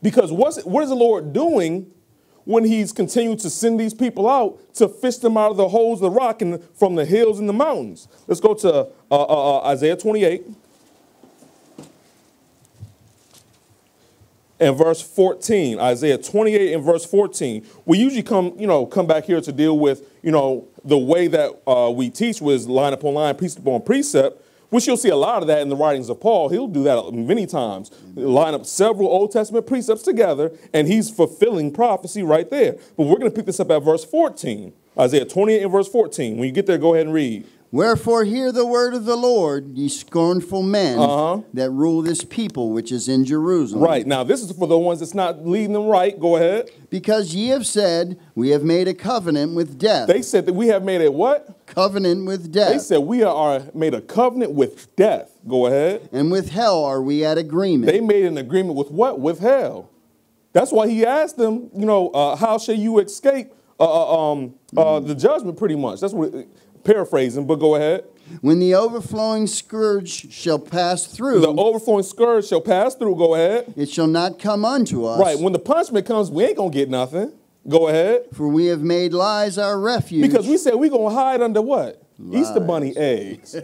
Because what is the Lord doing when he's continuing to send these people out to fish them out of the holes of the rock and from the hills and the mountains? Let's go to Isaiah 28. And verse 14, Isaiah 28 and verse 14. We usually come back here to deal with, the way that we teach was line upon line, precept upon precept, which you'll see a lot of that in the writings of Paul. He'll do that many times. He'll line up several Old Testament precepts together, and he's fulfilling prophecy right there. But we're going to pick this up at verse 14, Isaiah 28 and verse 14. When you get there, go ahead and read. Wherefore hear the word of the Lord, ye scornful men that rule this people which is in Jerusalem. Right. Now, this is for the ones that's not leading them right. Go ahead. Because ye have said, we have made a covenant with death. They said that we have made a what? Covenant with death. They said we are made a covenant with death. Go ahead. And with hell are we at agreement. They made an agreement with what? With hell. That's why he asked them, how shall you escape the judgment, pretty much. That's what... Paraphrasing, but go ahead. When the overflowing scourge shall pass through. The overflowing scourge shall pass through. Go ahead. It shall not come unto us. Right. When the punishment comes, we ain't going to get nothing. Go ahead. For we have made lies our refuge. Because we said we're going to hide under what? Lies. Easter bunny eggs.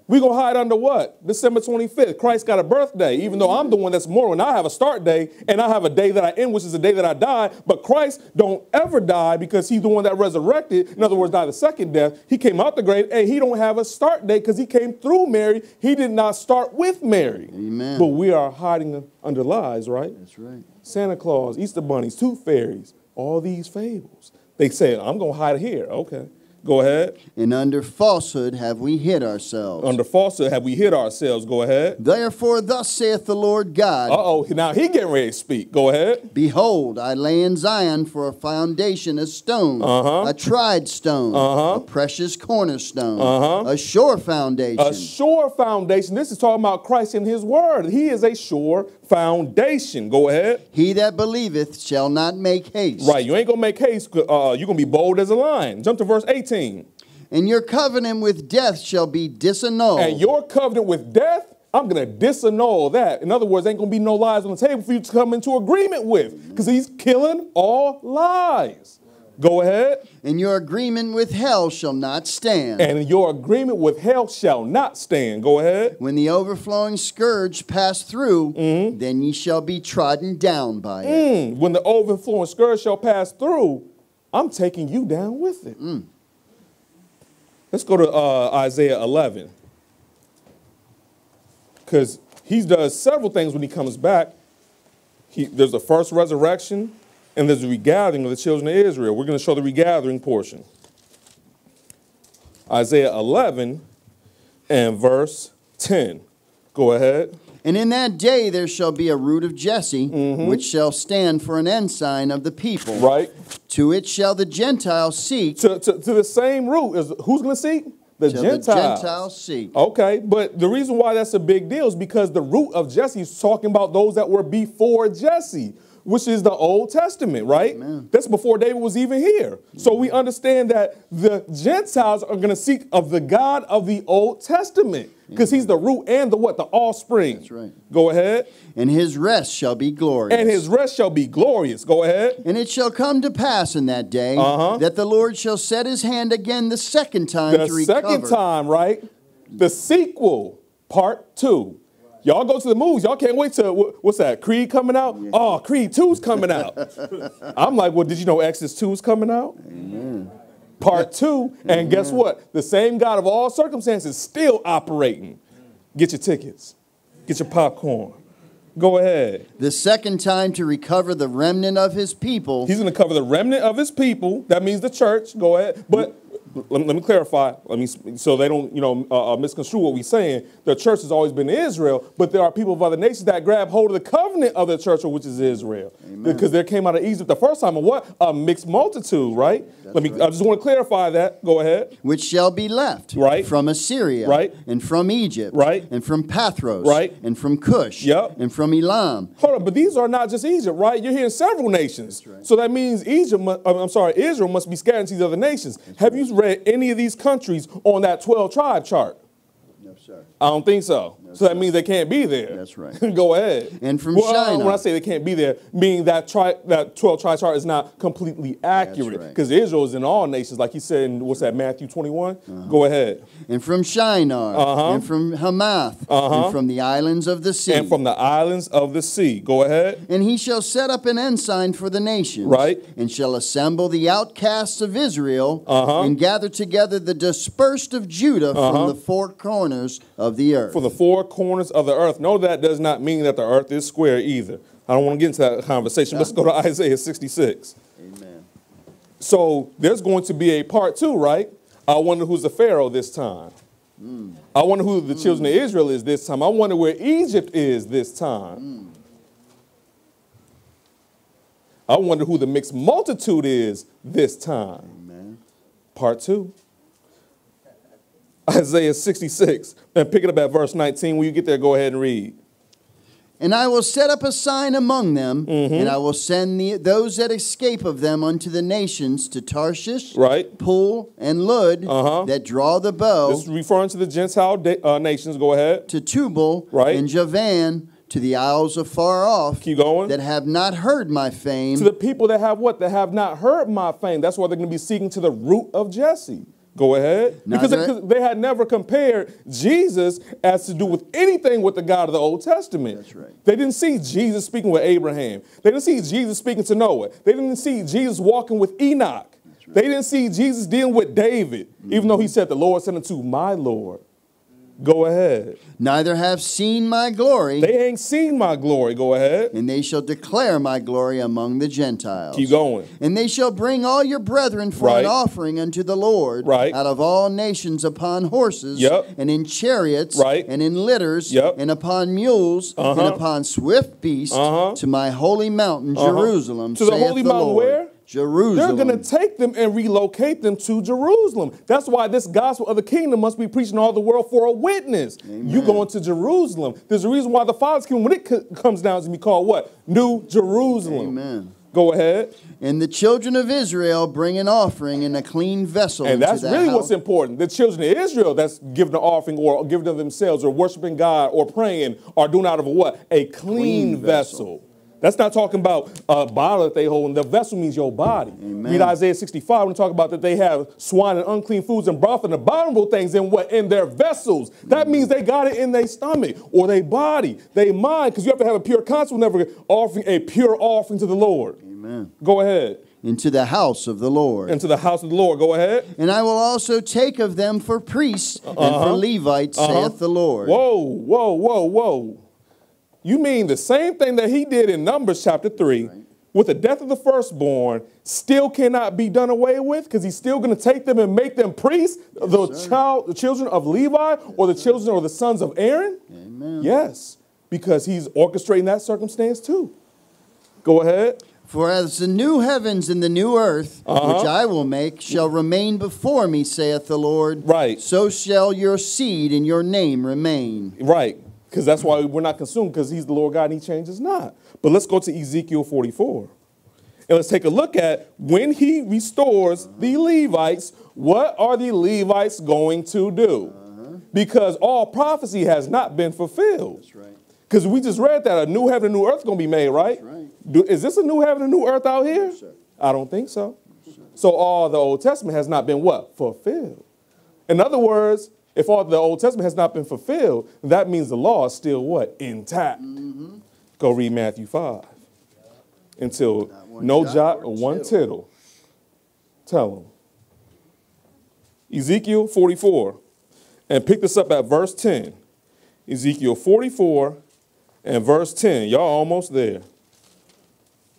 We're going to hide under what? December 25th. Christ got a birthday, even though I'm the one that's mortal, and I have a start day, and I have a day that I end, which is the day that I die. But Christ don't ever die because he's the one that resurrected. In other words, not the second death. He came out the grave, and he don't have a start day because he came through Mary. He did not start with Mary. Amen. But we are hiding under lies, right? That's right. Santa Claus, Easter bunnies, tooth fairies, all these fables. They say, I'm going to hide here. Okay. Go ahead. And under falsehood have we hid ourselves. Under falsehood have we hid ourselves. Go ahead. Therefore thus saith the Lord God. Uh-oh. Now he getting ready to speak. Go ahead. Behold, I lay in Zion for a foundation, a stone, a tried stone, a precious cornerstone, a sure foundation. A sure foundation. This is talking about Christ and his word. He is a sure foundation. Go ahead. He that believeth shall not make haste. Right. You ain't going to make haste. You're going to be bold as a lion. Jump to verse 18. And your covenant with death shall be disannulled. And your covenant with death, I'm going to disannul that. In other words, ain't going to be no lies on the table for you to come into agreement with, because he's killing all lies. Go ahead. And your agreement with hell shall not stand. And your agreement with hell shall not stand. Go ahead. When the overflowing scourge pass through, then ye shall be trodden down by it. When the overflowing scourge shall pass through, I'm taking you down with it. Let's go to Isaiah 11. Because he does several things when he comes back. There's the first resurrection, and there's the regathering of the children of Israel. We're going to show the regathering portion. Isaiah 11 and verse 10. Go ahead. And in that day there shall be a root of Jesse, which shall stand for an ensign of the people. Right. To it shall the Gentiles seek. To the same root. Who's going to seek? The Gentiles. The Gentiles seek. Okay, but the reason why that's a big deal is because the root of Jesse is talking about those that were before Jesse, which is the Old Testament, right? Amen. That's before David was even here. So we understand that the Gentiles are going to seek of the God of the Old Testament, because he's the root and the what? The offspring. That's right. Go ahead. And his rest shall be glorious. And his rest shall be glorious. Go ahead. And it shall come to pass in that day that the Lord shall set his hand again the second time to recover. The second time, right? The sequel, part 2. Y'all go to the movies. Y'all can't wait till, what's that, Creed coming out? Yeah. Oh, Creed 2's coming out. I'm like, well, did you know Exodus 2's coming out? Amen. Part 2, and guess what? The same God of all circumstances still operating. Get your tickets. Get your popcorn. Go ahead. The second time to recover the remnant of his people. He's going to cover the remnant of his people. That means the church. Go ahead. But let me clarify. So they don't, misconstrue what we're saying. The church has always been Israel, but there are people of other nations that grab hold of the covenant of the church, which is Israel. Amen. Because there came out of Egypt the first time, a mixed multitude, right? Right. I just want to clarify that. Go ahead. Which shall be left Right. from Assyria, Right. and from Egypt, Right. and from Pathros, Right. and from Cush, Yep. and from Elam. Hold on, but these are not just Egypt, right? You're hearing several nations. right. So that means Israel must be scattered to these other nations. Have you read any of these countries on that 12 tribe chart? No, sir. I don't think so. So that means they can't be there. That's right. Go ahead. And from Well, Shinar. when I say they can't be there, meaning that 12 tribe chart is not completely accurate. right. Because Israel is in all nations, like he said in, Matthew 21? Go ahead. And from Shinar, and from Hamath, and from the islands of the sea. And from the islands of the sea. Go ahead. And he shall set up an ensign for the nations, Right. and shall assemble the outcasts of Israel, and gather together the dispersed of Judah from the four corners of the earth. For the four corners of the earth. No, that does not mean that the earth is square either. I don't want to get into that conversation. Let's go to Isaiah 66. Amen. So there's going to be a part 2, right? I wonder who's the Pharaoh this time. I wonder who the children of Israel is this time. I wonder where Egypt is this time. I wonder who the mixed multitude is this time. Amen. Part 2. Isaiah 66. And pick it up at verse 19. When you get there, go ahead and read. And I will set up a sign among them, and I will send those that escape of them unto the nations, to Tarshish, Right. Pul, and Lud, that draw the bow, This is referring to the Gentile nations. Go ahead. to Tubal, Right. and Javan, to the isles afar off, Keep going. that have not heard my fame. To the people that have what? That have not heard my fame. That's why they're going to be seeking to the root of Jesse. Go ahead. Because they had never compared Jesus as to do with anything with the God of the Old Testament. That's right. They didn't see Jesus speaking with Abraham. They didn't see Jesus speaking to Noah. They didn't see Jesus walking with Enoch. Right. They didn't see Jesus dealing with David, even though he said, the Lord said unto my Lord. Go ahead. Neither have seen my glory. They ain't seen my glory. Go ahead. And they shall declare my glory among the Gentiles. Keep going. And they shall bring all your brethren for Right. an offering unto the Lord, Right. out of all nations, upon horses, Yep. and in chariots, Right. and in litters, Yep. and upon mules, and upon swift beasts, to my holy mountain Jerusalem. To the saith holy mountain Lord. where? Jerusalem. They're going to take them and relocate them to Jerusalem. That's why this gospel of the kingdom must be preached in all the world for a witness. Amen. You going to Jerusalem. There's a reason why the Father's kingdom, when it comes down, is going to be called what? New Jerusalem. Amen. Go ahead. And the children of Israel bring an offering in a clean vessel. And that's into the really house. what's important. The children of Israel that's giving the offering or giving of themselves or worshiping God or praying are doing out of a what? A clean vessel. That's not talking about a bottle that they hold. And the vessel means your body. Amen. Read Isaiah 65 when we talk about that they have swine and unclean foods and broth and abominable things in what? In their vessels. That means they got it in their stomach or their body, their mind, because you have to have a pure conscience whenever offering a pure offering to the Lord. Amen. Go ahead. Into the house of the Lord. Into the house of the Lord. Go ahead. And I will also take of them for priests and for Levites, saith the Lord. Whoa, whoa, whoa, whoa. You mean the same thing that he did in Numbers chapter 3 with the death of the firstborn still cannot be done away with because he's still going to take them and make them priests, the children of Levi or the children or the sons of Aaron? Amen. Yes, because he's orchestrating that circumstance too. Go ahead. For as the new heavens and the new earth, which I will make, shall remain before me, saith the Lord, Right. so shall your seed and your name remain. Right, because that's why we're not consumed, because he's the Lord God and he changes not. But let's go to Ezekiel 44. And let's take a look at when he restores the Levites, what are the Levites going to do? Because all prophecy has not been fulfilled. That's right. Because we just read that a new heaven and new earth is going to be made, right? That's right. Is this a new heaven and new earth out here? No, sir. I don't think so. So all the Old Testament has not been what? Fulfilled. In other words, if all the Old Testament has not been fulfilled, that means the law is still what? Intact. Go read Matthew 5. Until no jot or one tittle. Tell them. Ezekiel 44. And pick this up at verse 10. Ezekiel 44 and verse 10. Y'all almost there.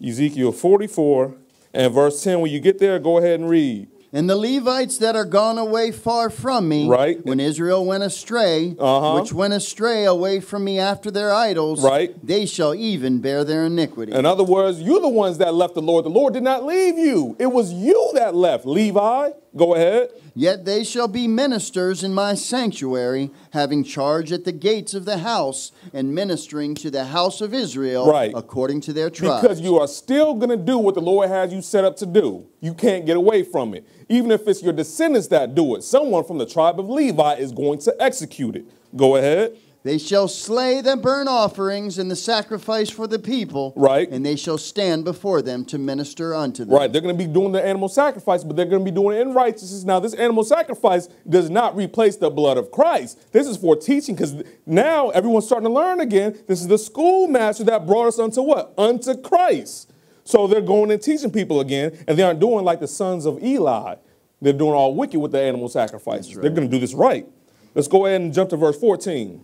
Ezekiel 44 and verse 10. When you get there, go ahead and read. And the Levites that are gone away far from me, Right. when Israel went astray, which went astray away from me after their idols, Right. they shall even bear their iniquity. In other words, you're the ones that left the Lord. The Lord did not leave you. It was you that left. Levi, go ahead. Yet they shall be ministers in my sanctuary, having charge at the gates of the house, and ministering to the house of Israel, Right. according to their tribes. Because you are still going to do what the Lord has you set up to do. You can't get away from it. Even if it's your descendants that do it, someone from the tribe of Levi is going to execute it. Go ahead. They shall slay the burnt offerings and the sacrifice for the people. Right. And they shall stand before them to minister unto them. Right. They're going to be doing the animal sacrifice, but they're going to be doing it in righteousness. Now, this animal sacrifice does not replace the blood of Christ. This is for teaching, because now everyone's starting to learn again. This is the schoolmaster that brought us unto what? Unto Christ. So they're going and teaching people again, and they aren't doing like the sons of Eli. They're doing all wicked with the animal sacrifices. Right. They're going to do this right. Let's go ahead and jump to verse 14.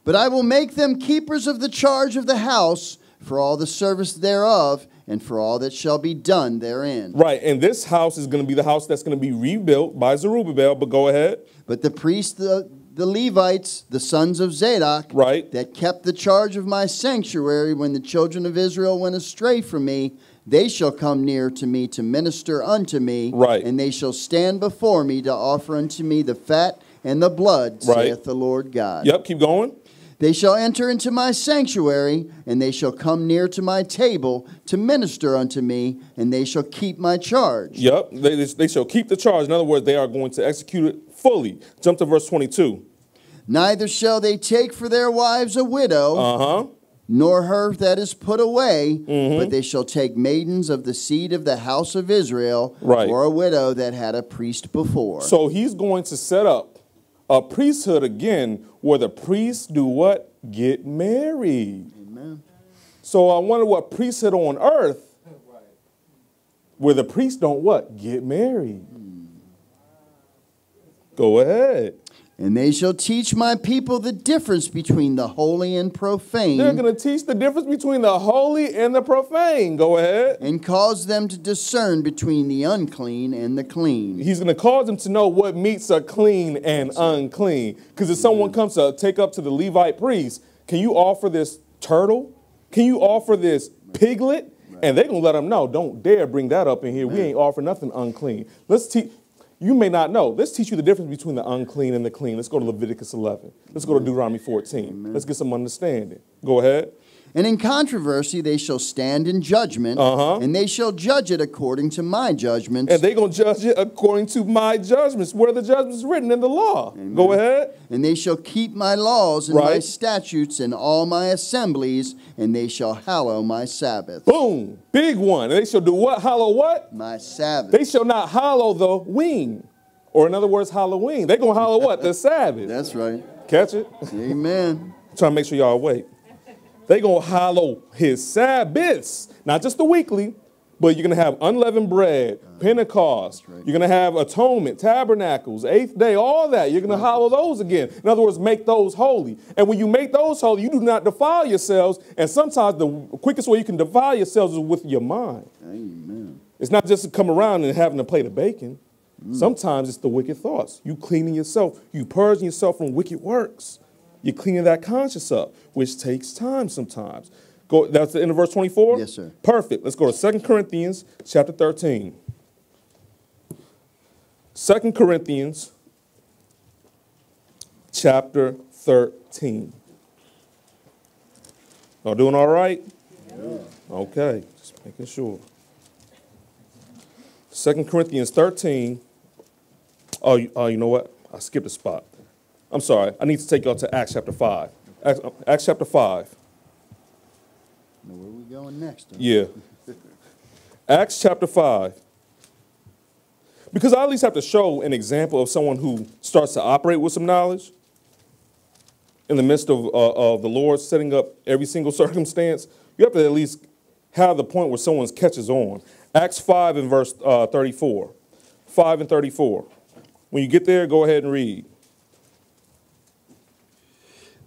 But I will make them keepers of the charge of the house for all the service thereof, and for all that shall be done therein. Right, and this house is going to be the house that's going to be rebuilt by Zerubbabel, but go ahead. But the priests, the Levites, the sons of Zadok, right, that kept the charge of my sanctuary when the children of Israel went astray from me, they shall come near to me to minister unto me, right, and they shall stand before me to offer unto me the fat and the blood, right, saith the Lord God. Yep, keep going. They shall enter into my sanctuary, and they shall come near to my table to minister unto me, and they shall keep my charge. Yep, they shall keep the charge. In other words, they are going to execute it fully. Jump to verse 22. Neither shall they take for their wives a widow, nor her that is put away, but they shall take maidens of the seed of the house of Israel, right, or a widow that had a priest before. So he's going to set up a priesthood again, where the priests do what? Get married. Amen. So I wonder what priesthood on earth, where the priests don't what? Get married. Go ahead. And they shall teach my people the difference between the holy and profane. They're going to teach the difference between the holy and the profane. Go ahead. And cause them to discern between the unclean and the clean. He's going to cause them to know what meats are clean and unclean. Because if someone comes to take up to the Levite priest, can you offer this turtle? Can you offer this piglet? Right. And they're going to let them know, don't dare bring that up in here. We ain't offering nothing unclean. Let's teach. You may not know. Let's teach you the difference between the unclean and the clean. Let's go to Leviticus 11. Let's go to Deuteronomy 14. Amen. Let's get some understanding. Go ahead. And in controversy they shall stand in judgment, and they shall judge it according to my judgments. And they're going to judge it according to my judgments, where the judgments is written in the law. Amen. Go ahead. And they shall keep my laws and my statutes and all my assemblies, and they shall hallow my Sabbath. Boom. Big one. And they shall do what? Hallow what? My Sabbath. They shall not hallow the wing. Or in other words, Halloween. They're going to hallow what? The Sabbath. That's right. Catch it? Amen. Trying to make sure y'all awake. They're going to hallow his Sabbaths. Not just the weekly, but you're going to have unleavened bread, Pentecost. Right. You're going to have atonement, tabernacles, eighth day, all that. You're going to hallow those again. In other words, make those holy. And when you make those holy, you do not defile yourselves. And sometimes the quickest way you can defile yourselves is with your mind. Amen. It's not just to come around and having a plate of bacon. Sometimes it's the wicked thoughts. You cleaning yourself. You purging yourself from wicked works. You're cleaning that conscience up, which takes time sometimes. Go. That's the end of verse 24? Yes, sir. Perfect. Let's go to 2 Corinthians chapter 13. 2 Corinthians chapter 13. Y'all doing all right? Yeah. Okay. Just making sure. 2 Corinthians 13. Oh, you know what? I skipped a spot. I'm sorry. I need to take y'all to Acts chapter 5. Acts chapter 5. Where are we going next? Yeah. Acts chapter 5. Because I at least have to show an example of someone who starts to operate with some knowledge in the midst of the Lord setting up every single circumstance. You have to at least have the point where someone catches on. Acts 5 and verse 34. 5 and 34. When you get there, go ahead and read.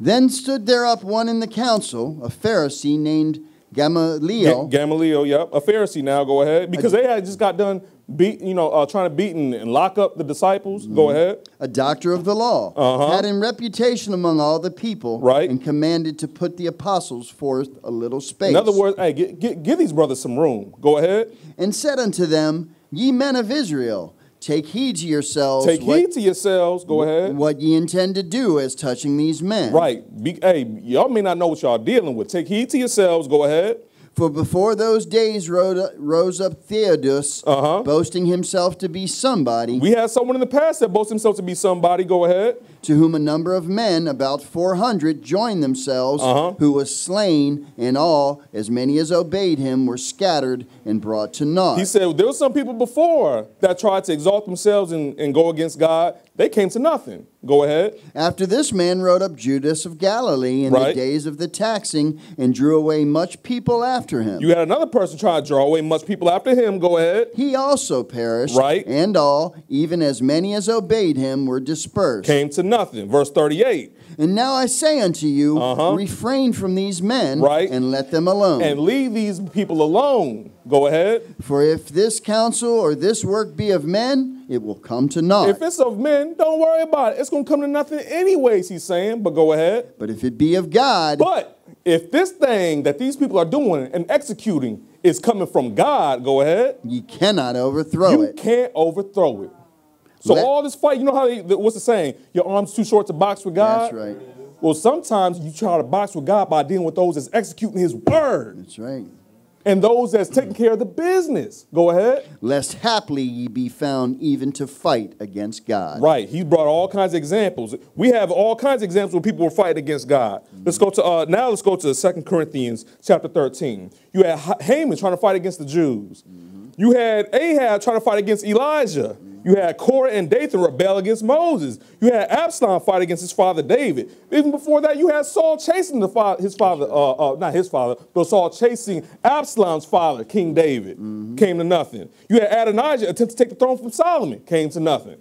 Then stood there up one in the council, a Pharisee named Gamaliel, Gamaliel, yep, a Pharisee now, go ahead. Because they had just got done trying to beat and lock up the disciples. Go ahead. a doctor of the law, had in reputation among all the people, Right. and commanded to put the apostles forth a little space. In other words, hey, give these brothers some room. Go ahead. And said unto them, Ye men of Israel, take heed to yourselves. Take heed to yourselves. Go ahead. What ye intend to do as touching these men. Right. Hey, y'all may not know what y'all dealing with. Take heed to yourselves. Go ahead. For before those days rose up Theodus, boasting himself to be somebody. We had someone in the past that boasts himself to be somebody. Go ahead. To whom a number of men, about 400, joined themselves, who was slain, and all, as many as obeyed him, were scattered and brought to naught. He said there were some people before that tried to exalt themselves and go against God. They came to nothing. Go ahead. After this man rode up Judas of Galilee in the days of the taxing, and drew away much people after him. You had another person trying to draw away much people after him. Go ahead. He also perished, Right. and all, even as many as obeyed him, were dispersed. Came to nothing. Verse 38. And now I say unto you, refrain from these men, Right. and let them alone. And leave these people alone. Go ahead. For if this counsel or this work be of men, it will come to naught. If it's of men, don't worry about it. It's going to come to nothing anyways, he's saying. But go ahead. But if it be of God, But if this thing that these people are doing and executing is coming from God, go ahead. ye cannot overthrow You it. can't overthrow it. So all this fight, you know how what's the saying? Your arm's too short to box with God? That's right. Well, sometimes you try to box with God by dealing with those that's executing his word That's right. and those that's taking care of the business. Go ahead. Lest haply ye be found even to fight against God. Right. He brought all kinds of examples. We have all kinds of examples where people were fighting against God. Let's go to let's go to 2 Corinthians chapter 13. You had Haman trying to fight against the Jews. You had Ahab trying to fight against Elijah. You had Korah and Dathan rebel against Moses. You had Absalom fight against his father David. Even before that, you had Saul chasing Saul chasing Absalom's father, King David. Came to nothing. You had Adonijah attempt to take the throne from Solomon. Came to nothing.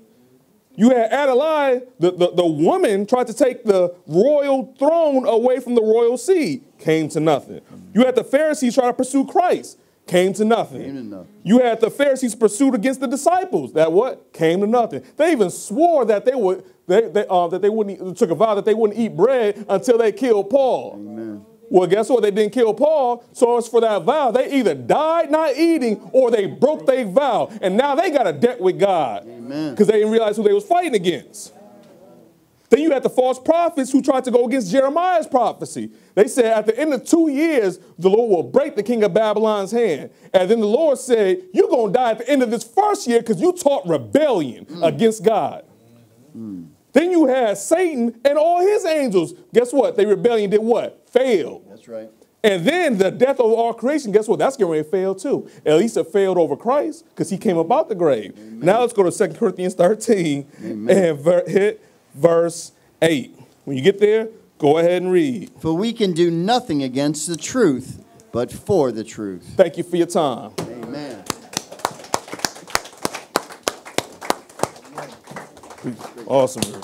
You had Adeline, the woman, tried to take the royal throne away from the royal seed. Came to nothing. You had the Pharisees try to pursue Christ. Came to nothing. You had the Pharisees pursued against the disciples. That what? Came to nothing. They even swore that they took a vow that they wouldn't eat bread until they killed Paul. Amen. Well, guess what? They didn't kill Paul, so as for that vow, they either died not eating or they broke their vow. And now they got a debt with God. Amen. Because they didn't realize who they was fighting against. Then you had the false prophets who tried to go against Jeremiah's prophecy. They said at the end of 2 years, the Lord will break the king of Babylon's hand. And then the Lord said, you're going to die at the end of this first year because you taught rebellion against God. Then you had Satan and all his angels. Guess what? They rebellion did what? Failed. That's right. And then the death of all creation, guess what? That's getting ready to fail too. At least it failed over Christ because he came about the grave. Amen. Now let's go to 2 Corinthians 13 and hit verse 8. When you get there, go ahead and read. For we can do nothing against the truth, but for the truth. Thank you for your time. Amen. Awesome.